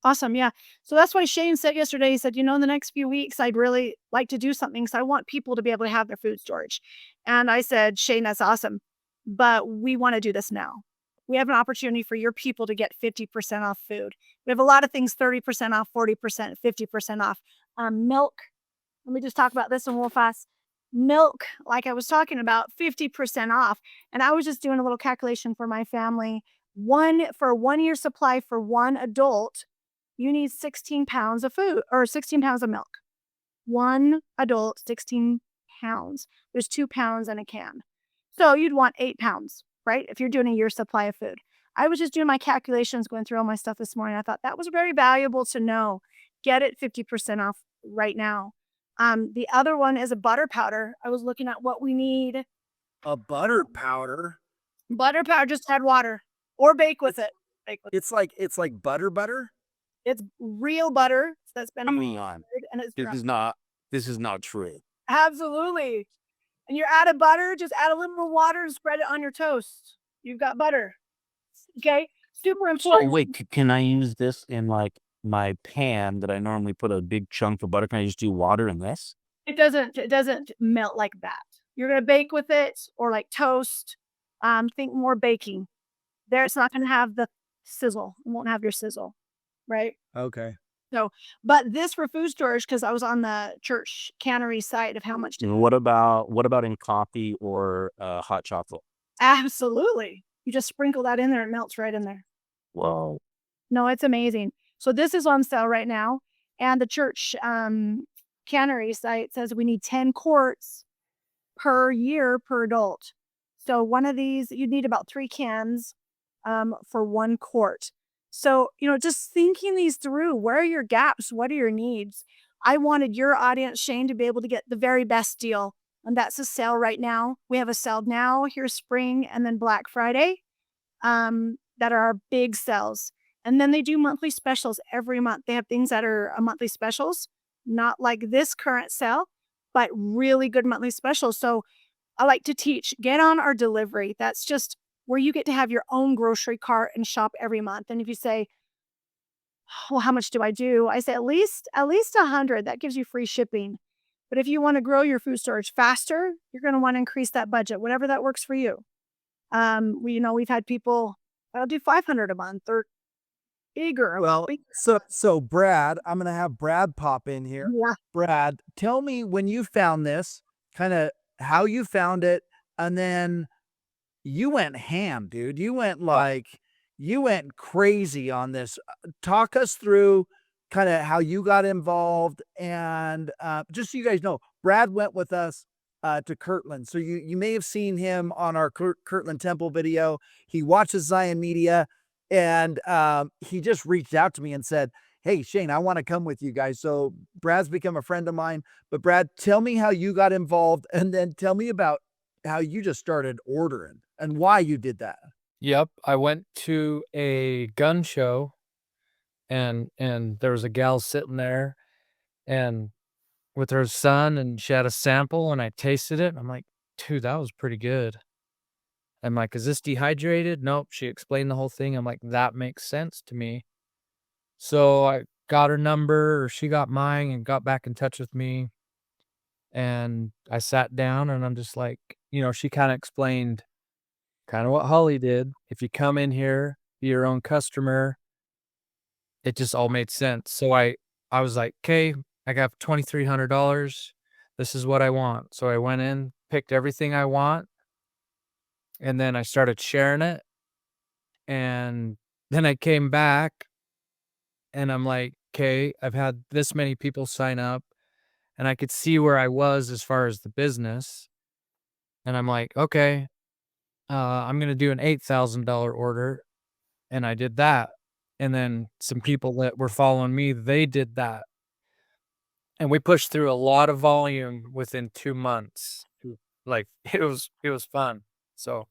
Awesome. Yeah. So that's why Shane said yesterday, he said, in the next few weeks, I'd really like to do something because I want people to be able to have their food storage. And I said, Shane, that's awesome. But we want to do this now. We have an opportunity for your people to get 50% off food. We have a lot of things 30% off, 40%, 50% off. Milk. Let me just talk about this one real fast. Milk, like I was talking about, 50% off. And I was just doing a little calculation for my family. For a 1 year supply for one adult, you need 16 pounds of food or 16 pounds of milk. One adult, 16 pounds. There's 2 pounds in a can. So you'd want 8 pounds, right? If you're doing a year's supply of food. I was just doing my calculations, going through all my stuff this morning. I thought that was very valuable to know. Get it 50% off right now. The other one is a butter powder. I was looking at what we need. A butter powder. Butter powder, just add water or bake with it. Bake with it. It's like butter. It's real butter that's been Coming on. and it's This is not true. absolutely. And you're out of butter, just add a little more water and spread it on your toast. You've got butter. Okay? Super Oh important. wait, can I use this in like my pan that I normally put a big chunk of butter? Can I just do water in this? It doesn't melt like that. You're gonna bake with it or like toast. Think more baking. There it's not gonna have the sizzle. It won't have your sizzle, right? Okay. So, but this for food storage, because I was on the church cannery site of how much And what about in coffee or hot chocolate? absolutely. You just sprinkle that in there, it melts right in there. Well, No, it's amazing. So this is on sale right now. And the church cannery site says we need 10 quarts per year per adult. So one of these, you'd need about 3 cans for 1 quart. So, just thinking these through, where are your gaps? What are your needs? I wanted your audience, Shane, to be able to get the very best deal. And that's a sale right now. We have a sale now, here's spring, and then Black Friday, that are our big sales. And then they do monthly specials every month. They have things that are monthly specials, not like this current sale, but really good monthly specials. So I like to teach, get on our delivery. That's just where you get to have your own grocery cart and shop every month. And if you say, well, how much do I do? I say at least 100. That gives you free shipping. But if you want to grow your food storage faster, you're going to want to increase that budget, whatever that works for you. We've had people, I'll do 500 a month or bigger. Well, so Brad, I'm gonna have Brad pop in here. Yeah. Brad, tell me when you found this, kind of how you found it, and then you went ham, dude. You went crazy on this. Talk us through kind of how you got involved, and just so you guys know, Brad went with us to Kirtland, so you may have seen him on our Kirtland Temple video. He watches Zion Media, and he just reached out to me and said, "Hey, Shane, I want to come with you guys." So Brad's become a friend of mine. But Brad, tell me how you got involved, and then tell me about how you just started ordering and why you did that. Yep, I went to a gun show and there was a gal sitting there and with her son and she had a sample and I tasted it and I'm like, "Dude, that was pretty good." I'm like, "Is this dehydrated?" Nope, she explained the whole thing. I'm like, "That makes sense to me." So I got her number or she got mine and got back in touch with me and I sat down and I'm just like, she kind of explained kind of what Holly did. If you come in here, be your own customer, it just all made sense. So I was like, "Okay, I got $2,300. This is what I want." So I went in, picked everything I want, and then I started sharing it. And then I came back and I'm like, "Okay, I've had this many people sign up." And I could see where I was as far as the business. And I'm like, "Okay, I'm going to do an $8,000 order." And I did that. And then some people that were following me, they did that. And we pushed through a lot of volume within 2 months. Like it was fun. So,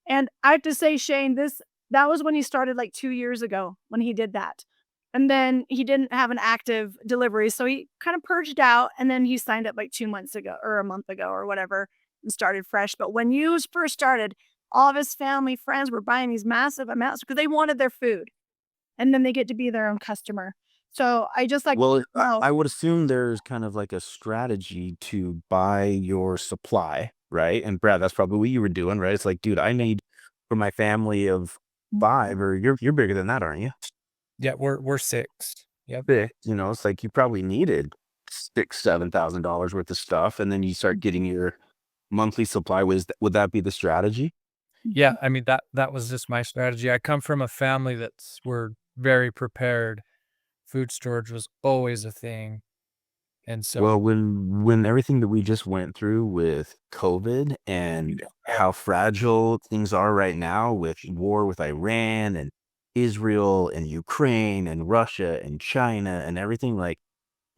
And I have to say, Shane, that was when he started like 2 years ago when he did that. And then he didn't have an active delivery, so he kind of purged out, and then he signed up like 2 months ago or a month ago or whatever and started fresh. But when you first started, all of his family, friends were buying these massive amounts because they wanted their food, and then they get to be their own customer. So I just like, Well, I wow. I would assume there's kind of like a strategy to buy your supply, right? And Brad, that's probably what you were doing, right? It's like, dude, I need for my family of 5, or you're bigger than that, aren't you? yeah, we're 6. Yep. Big, it's like you probably needed $6,000-7,000 worth of stuff, and then you start getting your monthly supply. Would that be the strategy? Yeah, I mean that was just my strategy. I come from a family that's we're very prepared. Food storage was always a thing. And Well, so, when everything that we just went through with COVID and how fragile things are right now with war with Iran and Israel and Ukraine and Russia and China and everything, like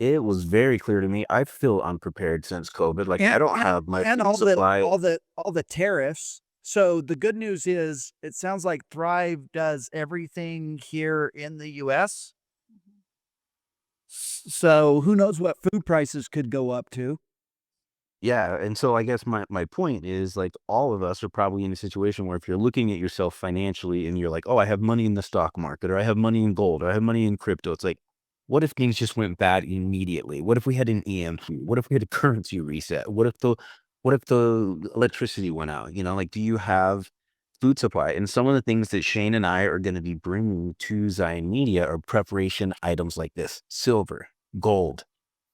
it was very clear to me. I feel unprepared since COVID. Like I don't have my And food supply. all the tariffs. So the good news is it sounds like Thrive does everything here in the US. So who knows what food prices could go up to. Yeah, and so I guess my point is like all of us are probably in a situation where if you're looking at yourself financially and you're like, "Oh, I have money in the stock market or I have money in gold or I have money in crypto." It's like, what if things just went bad immediately? What if we had an EMP? What if we had a currency reset? What if the electricity went out? Like do you have food supply? And some of the things that Shane and I are going to be bringing to Zion Media are preparation items like this: silver, gold,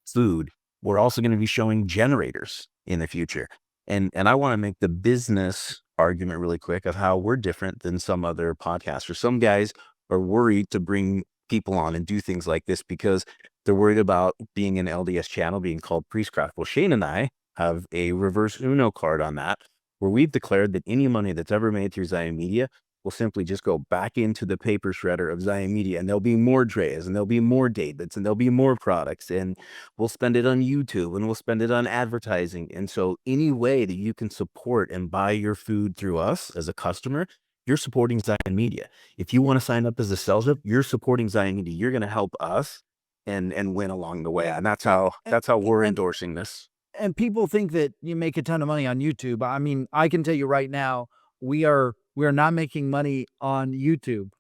food. We're also going to be showing generators in the future. And I want to make the business argument really quick of how we're different than some other podcasters. Some guys are worried to bring people on and do things like this because they're worried about being an LDS channel being called priestcraft. Well, Shane and I have a reverse Uno card on that, where we've declared that any money that's ever made through Zion Media will simply just go back into the paper shredder of Zion Media, and there'll be more trays, and there'll be more Davids, and there'll be more products, and we'll spend it on YouTube, and we'll spend it on advertising. And so any way that you can support and buy your food through us as a customer, you're supporting Zion Media. If you want to sign up as a sales rep, you're supporting Zion Media. You're going to help us and win along the way. And that's how we're endorsing this. And people think that you make a ton of money on YouTube. I mean, I can tell you right now, we are not making money on YouTube.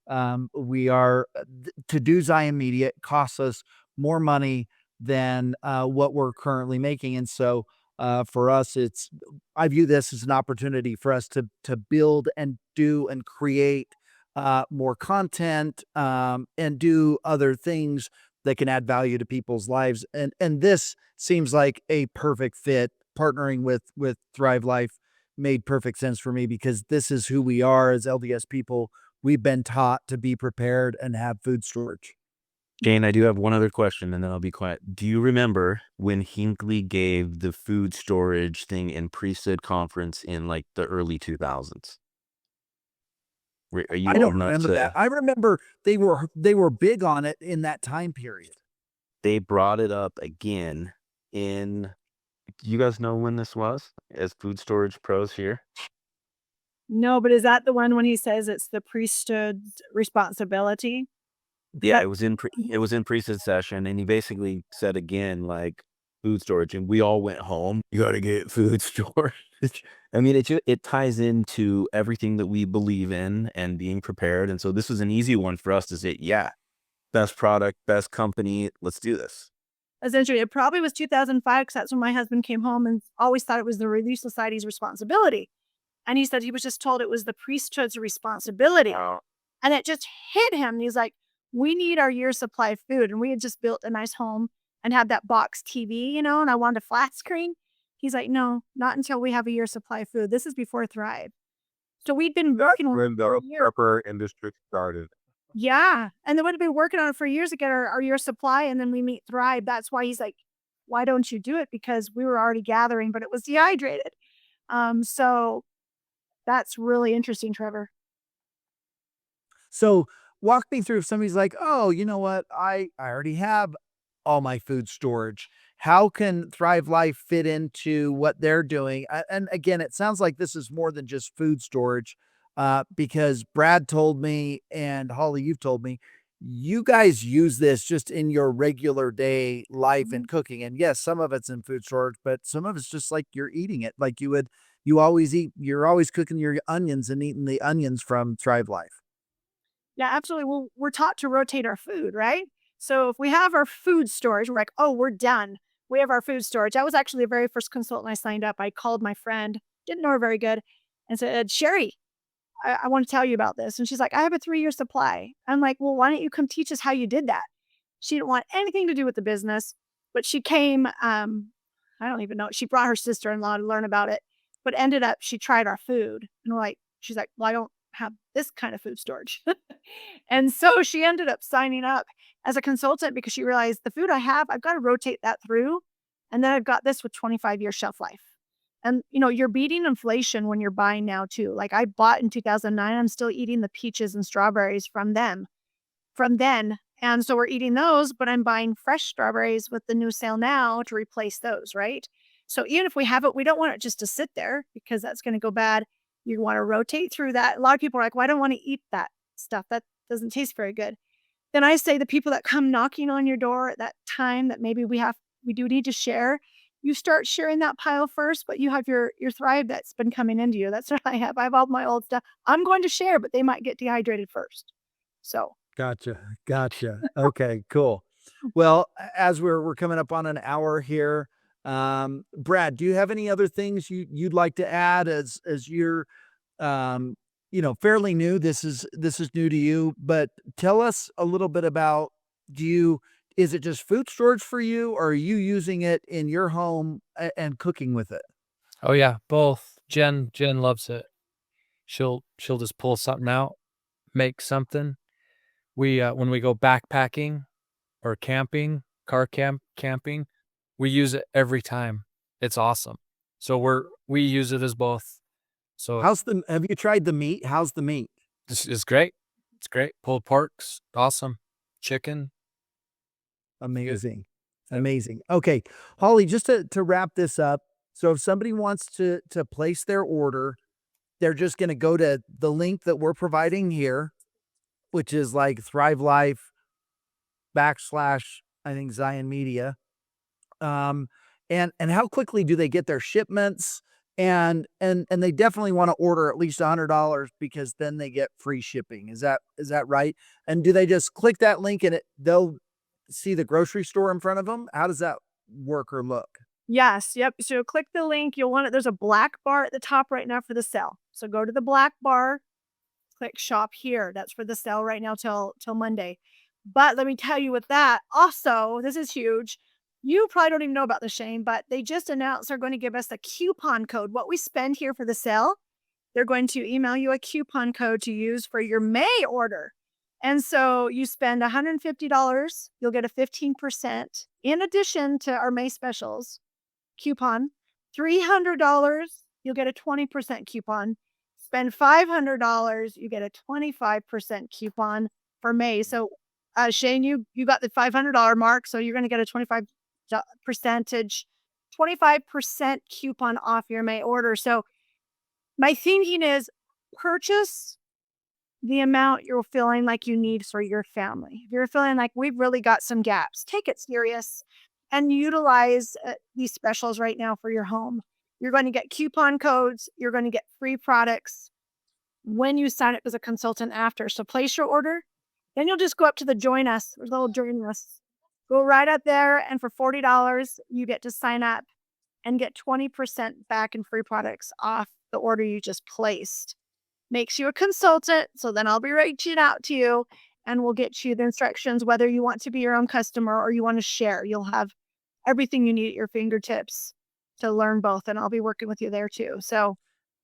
We are to do Zion Media, it costs us more money than what we're currently making. And so for us, I view this as an opportunity for us to build and do and create more content and do other things that can add value to people's lives. And this seems like a perfect fit. Partnering with Thrive Life made perfect sense for me because this is who we are as LDS people. We've been taught to be prepared and have food storage. Jane, I do have one other question and then I'll be quiet. Do you remember when Hinckley gave the food storage thing in priesthood conference in like the early 2000s? Are you I don't old enough remember to- that. I remember they were big on it in that time period. They brought it up again in, do you guys know when this was as food storage pros here? No, but is that the one when he says it's the priesthood's responsibility? Yeah, it was in priesthood session, and he basically said again, like, food storage, and we all went home. You got to get food storage. I mean, it ties into everything that we believe in and being prepared, and so this was an easy one for us to say, yeah, best product, best company, let's do this. Essentially, it probably was 2005 because that's when my husband came home and always thought it was the Relief Society's responsibility. And he said he was just told it was the priesthood's responsibility. Oh. And it just hit him. He's like, we need our year's supply of food. And we had just built a nice home and had that box TV, and I wanted a flat screen. He's like, no, not until we have a year's supply of food. This is before Thrive. So we'd been working on it When for the a year. prepper industry started. Yeah. And then we'd been working on it for years to get our year's supply. And then we meet Thrive. That's why he's like, why don't you do it? Because we were already gathering, but it was dehydrated. So that's really interesting, Trevor. So walk me through if somebody's like, oh, you know what? I already have all my food storage. How can Thrive Life fit into what they're doing? And again, it sounds like this is more than just food storage because Brad told me and Holly, you've told me, you guys use this just in your regular day life and cooking. And yes, some of it's in food storage, but some of it's just like you're eating it like you always eat. You're always cooking your onions and eating the onions from Thrive Life. Yeah, absolutely. Well, we're taught to rotate our food, right? So if we have our food storage, we're like, oh, we're done. We have our food storage. That was actually the very first consultant I signed up. I called my friend, didn't know her very good, and said, Sherry, I want to tell you about this. And she's like, I have a 3-year supply. I'm like, well, why don't you come teach us how you did that? She didn't want anything to do with the business, but she came, I don't even know. She brought her sister-in-law to learn about it, but ended up, she tried our food. And she's like, well, I don't have this kind of food storage. And so she ended up signing up as a consultant because she realized the food I have, I've got to rotate that through. And then I've got this with 25-year shelf life. And, you're beating inflation when you're buying now too. Like I bought in 2009, I'm still eating the peaches and strawberries from then. And so we're eating those, but I'm buying fresh strawberries with the new sale now to replace those, right? So even if we have it, we don't want it just to sit there because that's going to go bad. You want to rotate through that. A lot of people are like, well, I don't want to eat that stuff. That doesn't taste very good. Then I say the people that come knocking on your door at that time that maybe we do need to share, you start sharing that pile first, but you have your Thrive that's been coming into you. That's what I have. I have all my old stuff. I'm going to share, but they might get dehydrated first. So Gotcha. Okay, cool. Well, as we're coming up on an hour here, Brad, do you have any other things you'd like to add as you're fairly new? This is new to you, but tell us a little bit about is it just food storage for you or are you using it in your home and cooking with it? Oh yeah, both. Jen loves it. She'll just pull something out, make something. We when we go backpacking or camping, camping, we use it every time. It's awesome. So we use it as both. So Have you tried the meat? How's the meat? It's great. It's great. Pulled pork's awesome. Chicken. Amazing. Amazing. Okay, Holly, just to wrap this up, so if somebody wants to place their order, they're just gonna go to the link that we're providing here, which is like Thrive Life backslash, I think, Zion Media. Um, and how quickly do they get their shipments? And they definitely want to order at least $100 because then they get free shipping. Is that right? And do they just click that link and they'll see the grocery store in front of them? How does that work or look? Yes, yep. So click the link. You'll want it. There's a black bar at the top right now for the sale. So go to the black bar, click shop here. That's for the sale right now till Monday. But let me tell you with that, also, this is huge. You probably don't even know about this, Shane, but they just announced they're going to give us a coupon code. What we spend here for the sale, they're going to email you a coupon code to use for your May order. And so you spend $150, you'll get a 15% in addition to our May specials coupon. $300, you'll get a 20% coupon. Spend $500, you get a 25% coupon for May. So, Shane, you got the $500 mark, so you're going to get a 25% coupon off your May order. So, my thinking is purchase the amount you're feeling like you need for your family. If you're feeling like we've really got some gaps, take it serious and utilize these specials right now for your home. You're going to get coupon codes, you're going to get free products when you sign up as a consultant after. So place your order, then you'll just go up to the join us, or the little join us. Go right up there, and for $40, you get to sign up and get 20% back in free products off the order you just placed. Makes you a consultant, so then I'll be reaching out to you and we'll get you the instructions whether you want to be your own customer or you want to share. You'll have everything you need at your fingertips to learn both, and I'll be working with you there too. So,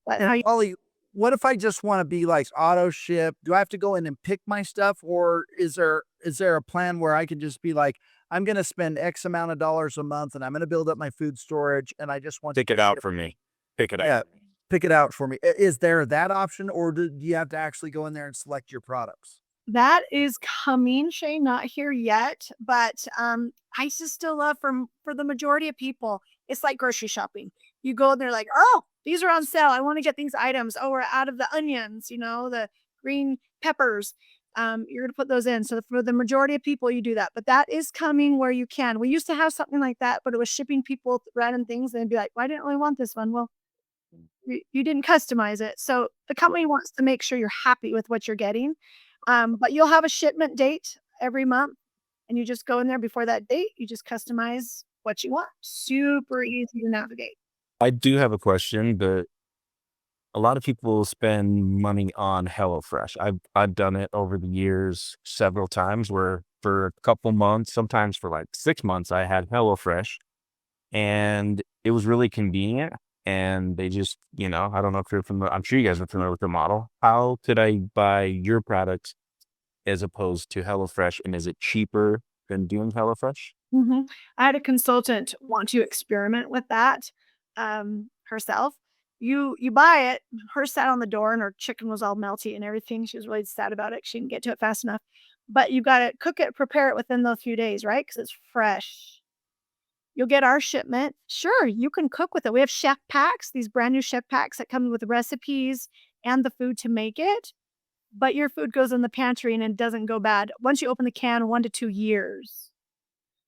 but how And you Holly, what if I just want to be like auto ship? Do I have to go in and pick my stuff, or is there a plan where I can just be like, I'm going to spend X amount of dollars a month, and I'm going to build up my food storage, and I just want Pick to it out ship. for me. Pick it out. Yeah, pick it out for me. Is there that option, or do you have to actually go in there and select your products? that is coming, Shane, not here yet, but I just still love for the majority of people, it's like grocery shopping. You go and they're like, oh, these are on sale. I want to get these items. Oh, we're out of the onions, the green peppers. You're gonna put those in. So for the majority of people, you do that. But that is coming where you can. We used to have something like that, but it was shipping people random things and they'd be like, well, I didn't really want this one. Well, you didn't customize it. So the company wants to make sure you're happy with what you're getting. But you'll have a shipment date every month and you just go in there before that date. You just customize what you want. Super easy to navigate. I do have a question, but a lot of people spend money on HelloFresh. I've done it over the years several times where for a couple months, sometimes for like 6 months, I had HelloFresh and it was really convenient. And they just, I don't know if you're familiar, I'm sure you guys are familiar with the model. How could I buy your products as opposed to HelloFresh? And is it cheaper than doing HelloFresh? I had a consultant want to experiment with that herself. You buy it. Her sat on the door and her chicken was all melty and everything. She was really sad about it. She didn't get to it fast enough. But you got to cook it, prepare it within those few days, right? Because it's fresh. You'll get our shipment. Sure, you can cook with it. We have chef packs, these brand new chef packs that come with recipes and the food to make it. But your food goes in the pantry and it doesn't go bad. Once you open the can, 1 to 2 years.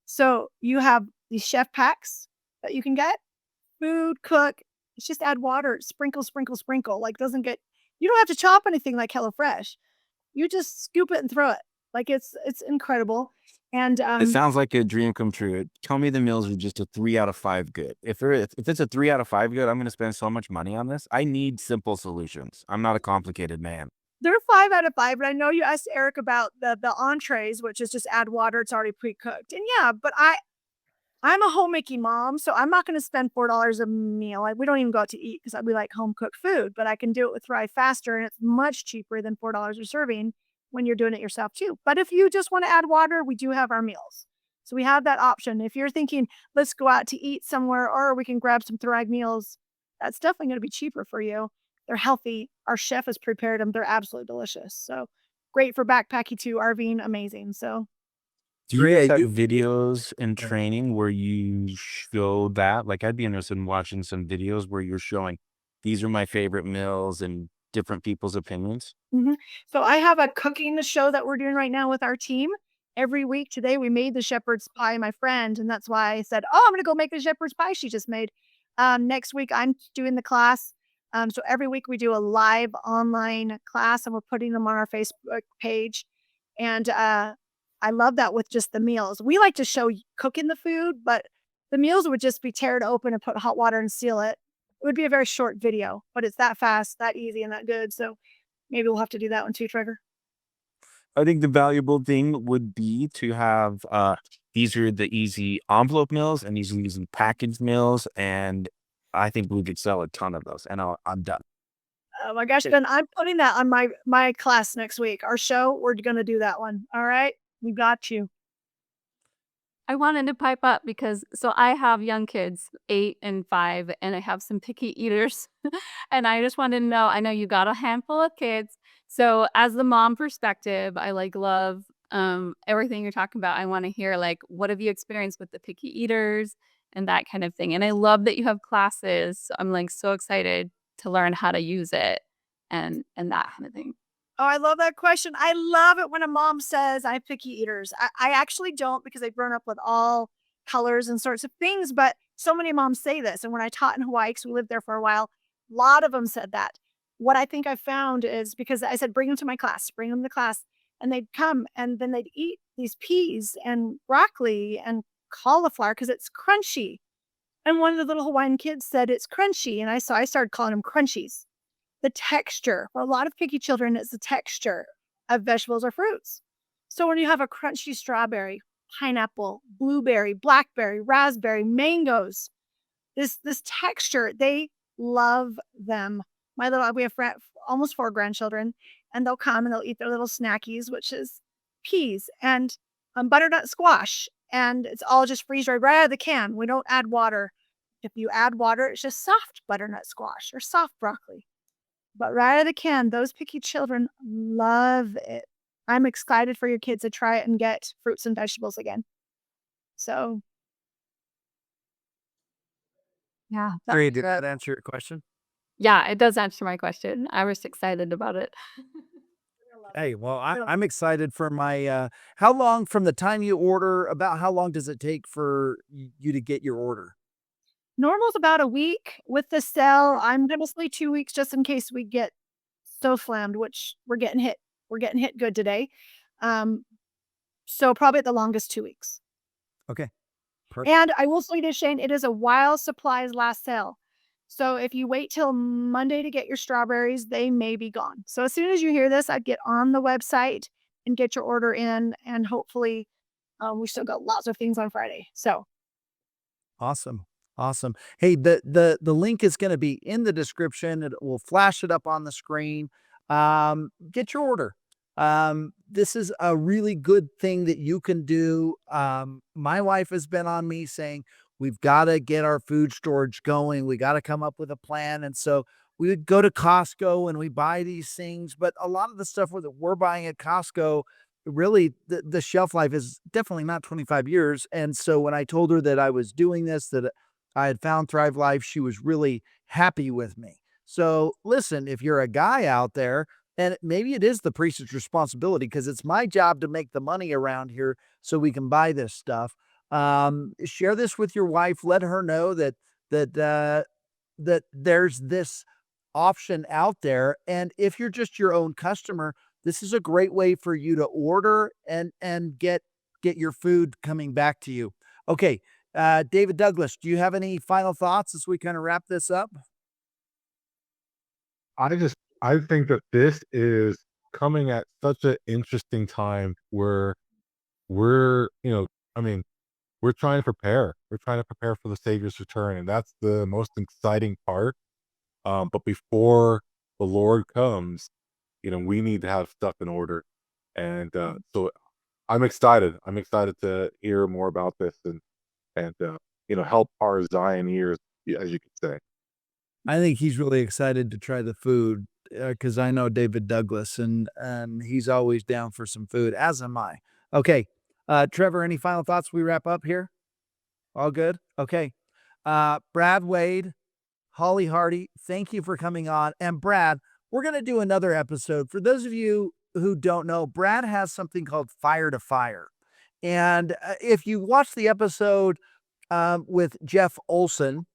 So you have these chef packs that you can get, food, cook. It's just add water, sprinkle, sprinkle, sprinkle. Like doesn't get you don't have to chop anything like HelloFresh. You just scoop it and throw it. Like it's incredible. And It sounds like a dream come true. Tell me the meals are just a 3 out of 5 good. If it's a 3 out of 5 good, I'm going to spend so much money on this. I need simple solutions. I'm not a complicated man. they're 5 out of 5, but I know you asked Eric about the entrees, which is just add water, it's already pre-cooked. And yeah, but I'm a homemaking mom, so I'm not gonna spend $4 a meal. We don't even go out to eat because we like home cooked food, but I can do it with Thrive Faster, and it's much cheaper than $4 a serving when you're doing it yourself too. But if you just want to add water, we do have our meals. So we have that option. If you're thinking, let's go out to eat somewhere, or we can grab some Thrive meals, that's definitely going to be cheaper for you. They're healthy. Our chef has prepared them. They're absolutely delicious. So great for backpacking too, RVing, amazing. So Do you guys Yeah, have videos and training where you show that? Like, I'd be interested in watching some videos where you're showing, these are my favorite meals and different people's opinions. mhm. So I have a cooking show that we're doing right now with our team. Every week today, we made the shepherd's pie, my friend, and that's why I said, "Oh, I'm gonna go make the shepherd's pie she just made." Next week, I'm doing the class. So every week we do a live online class, and we're putting them on our Facebook page. And I love that with just the meals. We like to show cooking the food, but the meals would just be tear it open and put hot water and seal it. It would be a very short video, but it's that fast, that easy, and that good. So maybe we'll have to do that one too, Trevor. I think the valuable thing would be to have these are the easy envelope meals and these are easy packaged meals, and I think we could sell a ton of those. And I'm done. Oh my gosh, then I'm putting that on my class next week. Our show, we're gonna do that one. All right? We got you. I wanted to pipe up because I have young kids, 8 and 5, and I have some picky eaters. And I just wanted to know, I know you got a handful of kids. So as the mom perspective, I love everything you're talking about. I want to hear what have you experienced with the picky eaters and that kind of thing. And I love that you have classes. So I'm so excited to learn how to use it and that kind of thing. Oh, I love that question. I love it when a mom says, "I have picky eaters." I actually don't because I've grown up with all colors and sorts of things, but so many moms say this. And when I taught in Hawaii, 'cause we lived there for a while, a lot of them said that. What I think I found is because I said, "Bring them to my class, bring them to class." And they'd come and then they'd eat these peas and broccoli and cauliflower because it's crunchy. And one of the little Hawaiian kids said, "It's crunchy." And I started calling them crunchies. The texture. For a lot of picky children, it's the texture of vegetables or fruits. So when you have a crunchy strawberry, pineapple, blueberry, blackberry, raspberry, mangoes, this texture, they love them. We have almost 4 grandchildren, and they'll come and they'll eat their little snackies, which is peas and butternut squash, and it's all just freeze dried right out of the can. We don't add water. If you add water, it's just soft butternut squash or soft broccoli. But right out of the can, those picky children love it. I'm excited for your kids to try it and get fruits and vegetables again. So, yeah, Great. Did that answer your question? Yeah, it does answer my question. I was excited about it. Hey, well, Really. I'm excited for my, how long from the time you order, about how long does it take for you to get your order? Normal's about a week. With the sale, I'm gonna say 2 weeks just in case we get so slammed, which we're getting hit. We're getting hit good today. Um, so probably at the longest 2 weeks. Okay, perfect. And I will say this, Shane, it is a while supplies last sale. So if you wait till Monday to get your strawberries, they may be gone. So as soon as you hear this, I'd get on the website and get your order in, and hopefully, we still got lots of things on Friday. So Awesome. Awesome. Hey, the link is gonna be in the description. It will flash it up on the screen. Get your order. This is a really good thing that you can do. My wife has been on me saying, we've got to get our food storage going. We got to come up with a plan. And so we would go to Costco and we buy these things. But a lot of the stuff that we're buying at Costco, really the shelf life is definitely not 25 years. And so when I told her that I was doing this, that I had found Thrive Life, she was really happy with me. So listen, if you're a guy out there, and maybe it is the priest's responsibility because it's my job to make the money around here so we can buy this stuff. Share this with your wife. Let her know that that there's this option out there. And if you're just your own customer, this is a great way for you to order and get your food coming back to you. Okay, David Douglas, do you have any final thoughts as we kind of wrap this up? I think that this is coming at such an interesting time where we're, I mean, we're trying to prepare. We're trying to prepare for the Savior's return, and that's the most exciting part. But before the Lord comes, we need to have stuff in order. And so I'm excited. I'm excited to hear more about this and help our Zion ears, as you could say. I think he's really excited to try the food because I know David Douglas and he's always down for some food, as am I. Okay. Trevor, any final thoughts we wrap up here? All good? Okay. Brad Wade, Holly Hardy, thank you for coming on. And Brad, we're going to do another episode. For those of you who don't know, Brad has something called Fire to Fire. And if you watch the episode with Jeff Olson,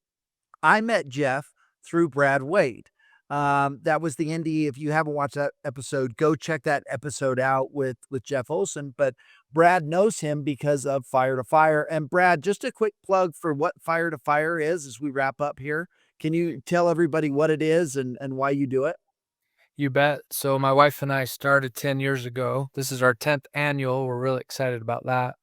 I met Jeff through Brad Wade. That was the indie. If you haven't watched that episode, go check that episode out with Jeff Olson. But Brad knows him because of Fire to Fire. And Brad, just a quick plug for what Fire to Fire is as we wrap up here. Can you tell everybody what it is and why you do it? You bet. So my wife and I started 10 years ago. This is our 10th annual. We're really excited about that.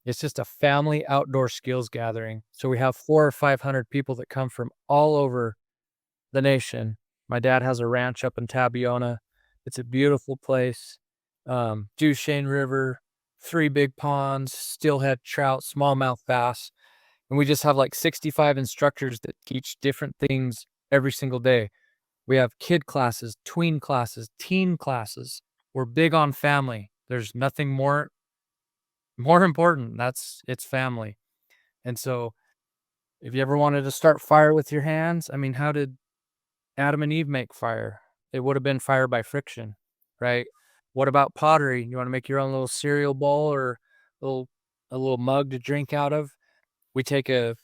It's just a family outdoor skills gathering. So we have 400 or 500 people that come from all over the nation. My dad has a ranch up in Tabiona. It's a beautiful place. Duchesne River, 3 big ponds, steelhead trout, smallmouth bass. And we just have like 65 instructors that teach different things every single day. We have kid classes, tween classes, teen classes. We're big on family. There's nothing more important. It's family. And so if you ever wanted to start fire with your hands, I mean, how did Adam and Eve make fire? It would have been fire by friction, right? What about pottery? You want to make your own little cereal bowl or a little mug to drink out of? We take a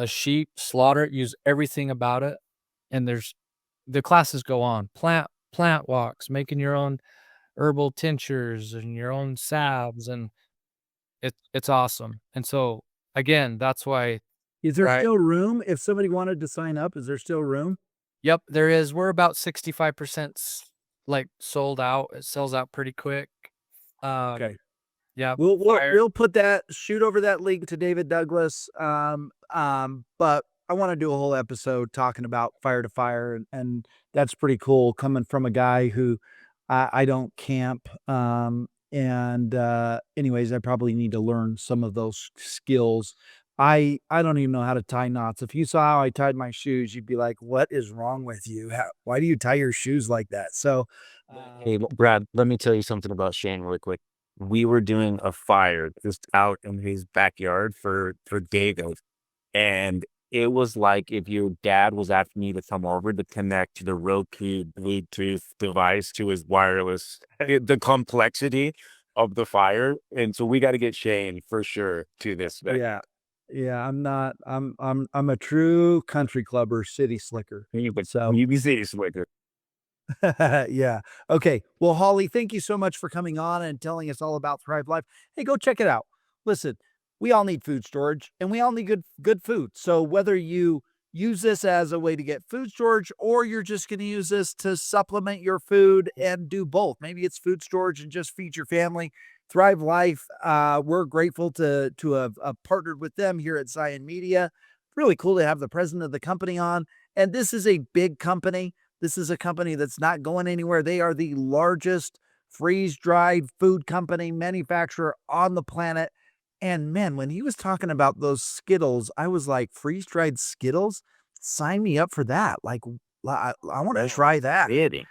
sheep, slaughter it, use everything about it, and the classes go on. Plant walks, making your own herbal tinctures and your own salves, and it's awesome. And so again, that's why. Is there Right. still room? If somebody wanted to sign up, is there still room? Yep, there is. We're about 65% like sold out. It sells out pretty quick. Okay. Yeah. We'll put that, shoot over that link to David Douglas. But I want to do a whole episode talking about Fire to Fire, and that's pretty cool coming from a guy who I don't camp. Anyways, I probably need to learn some of those skills. I don't even know how to tie knots. If you saw how I tied my shoes, you'd be like, "What is wrong with you? Why do you tie your shoes like that?" So, Hey, Brad, let me tell you something about Shane really quick. We were doing a fire just out in his backyard for David. And it was like if your dad was asking you to come over to connect to the Roku Bluetooth device to his wireless, the complexity of the fire. And so we got to get Shane for sure to this thing. yeah, I'm not. I'm a true country clubber, city slicker. So You be serious with it. yeah. Okay. Well, Holly, thank you so much for coming on and telling us all about Thrive Life. Hey, go check it out. Listen, we all need food storage and we all need good food. So whether you use this as a way to get food storage or you're just going to use this to supplement your food and do both. Maybe it's food storage and just feed your family. Thrive Life, we're grateful to have partnered with them here at Zion Media. Really cool to have the president of the company on. And this is a big company. This is a company that's not going anywhere. They are the largest freeze-dried food company manufacturer on the planet. And man, when he was talking about those Skittles, I was like, freeze-dried Skittles? Sign me up for that. Like, I want to try that. Really?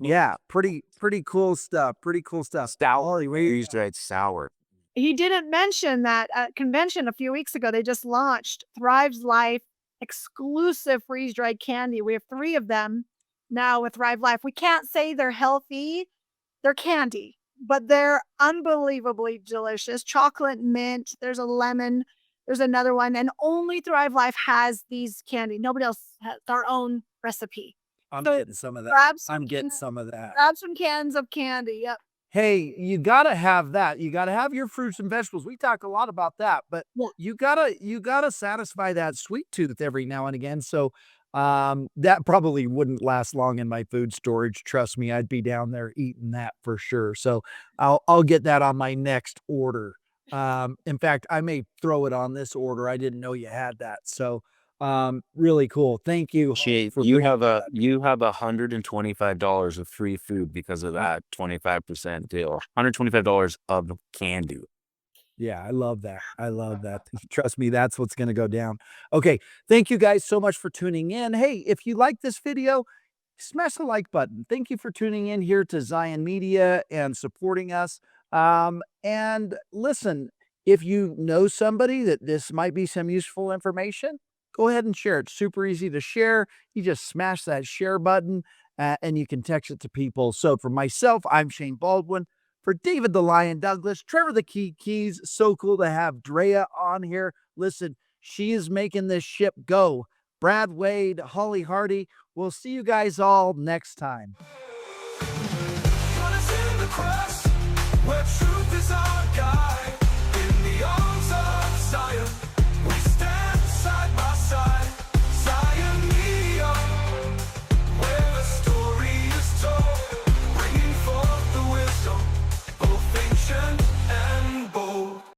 Yeah, pretty cool stuff. Pretty cool stuff. Holly, Freeze-dried sour. He didn't mention that at convention a few weeks ago, they just launched Thrive's Life exclusive freeze-dried candy. We have 3 of them now with Thrive Life. We can't say they're healthy. They're candy, but they're unbelievably delicious. Chocolate mint, there's a lemon, there's another one, and only Thrive Life has these candy. Nobody else has their own recipe. I'm So getting some of that. grab I'm some getting can- some of that. Grab some cans of candy. Yep. Hey, you gotta have that. You gotta have your fruits and vegetables. We talk a lot about that, but Yeah. you gotta satisfy that sweet tooth every now and again. So that probably wouldn't last long in my food storage. Trust me, I'd be down there eating that for sure. So I'll get that on my next order. In fact, I may throw it on this order. I didn't know you had that. So really cool. Thank you. Shane, for you bringing have that. $125 of free food because of that 25% deal. $125 of candy. Yeah, I love that. I love that. Trust me, that's what's gonna go down. Okay, thank you guys so much for tuning in. Hey, if you like this video, smash the like button. Thank you for tuning in here to Zion Media and supporting us. And listen, if you know somebody that this might be some useful information, go ahead and share. It's super easy to share. You just smash that share button and you can text it to people. So for myself, I'm Shane Baldwin. For David the Lion Douglas, Trevor the Key Keys, so cool to have Drea on here. Listen, she is making this ship go. Brad Wade, Holly Hardy, we'll see you guys all next time.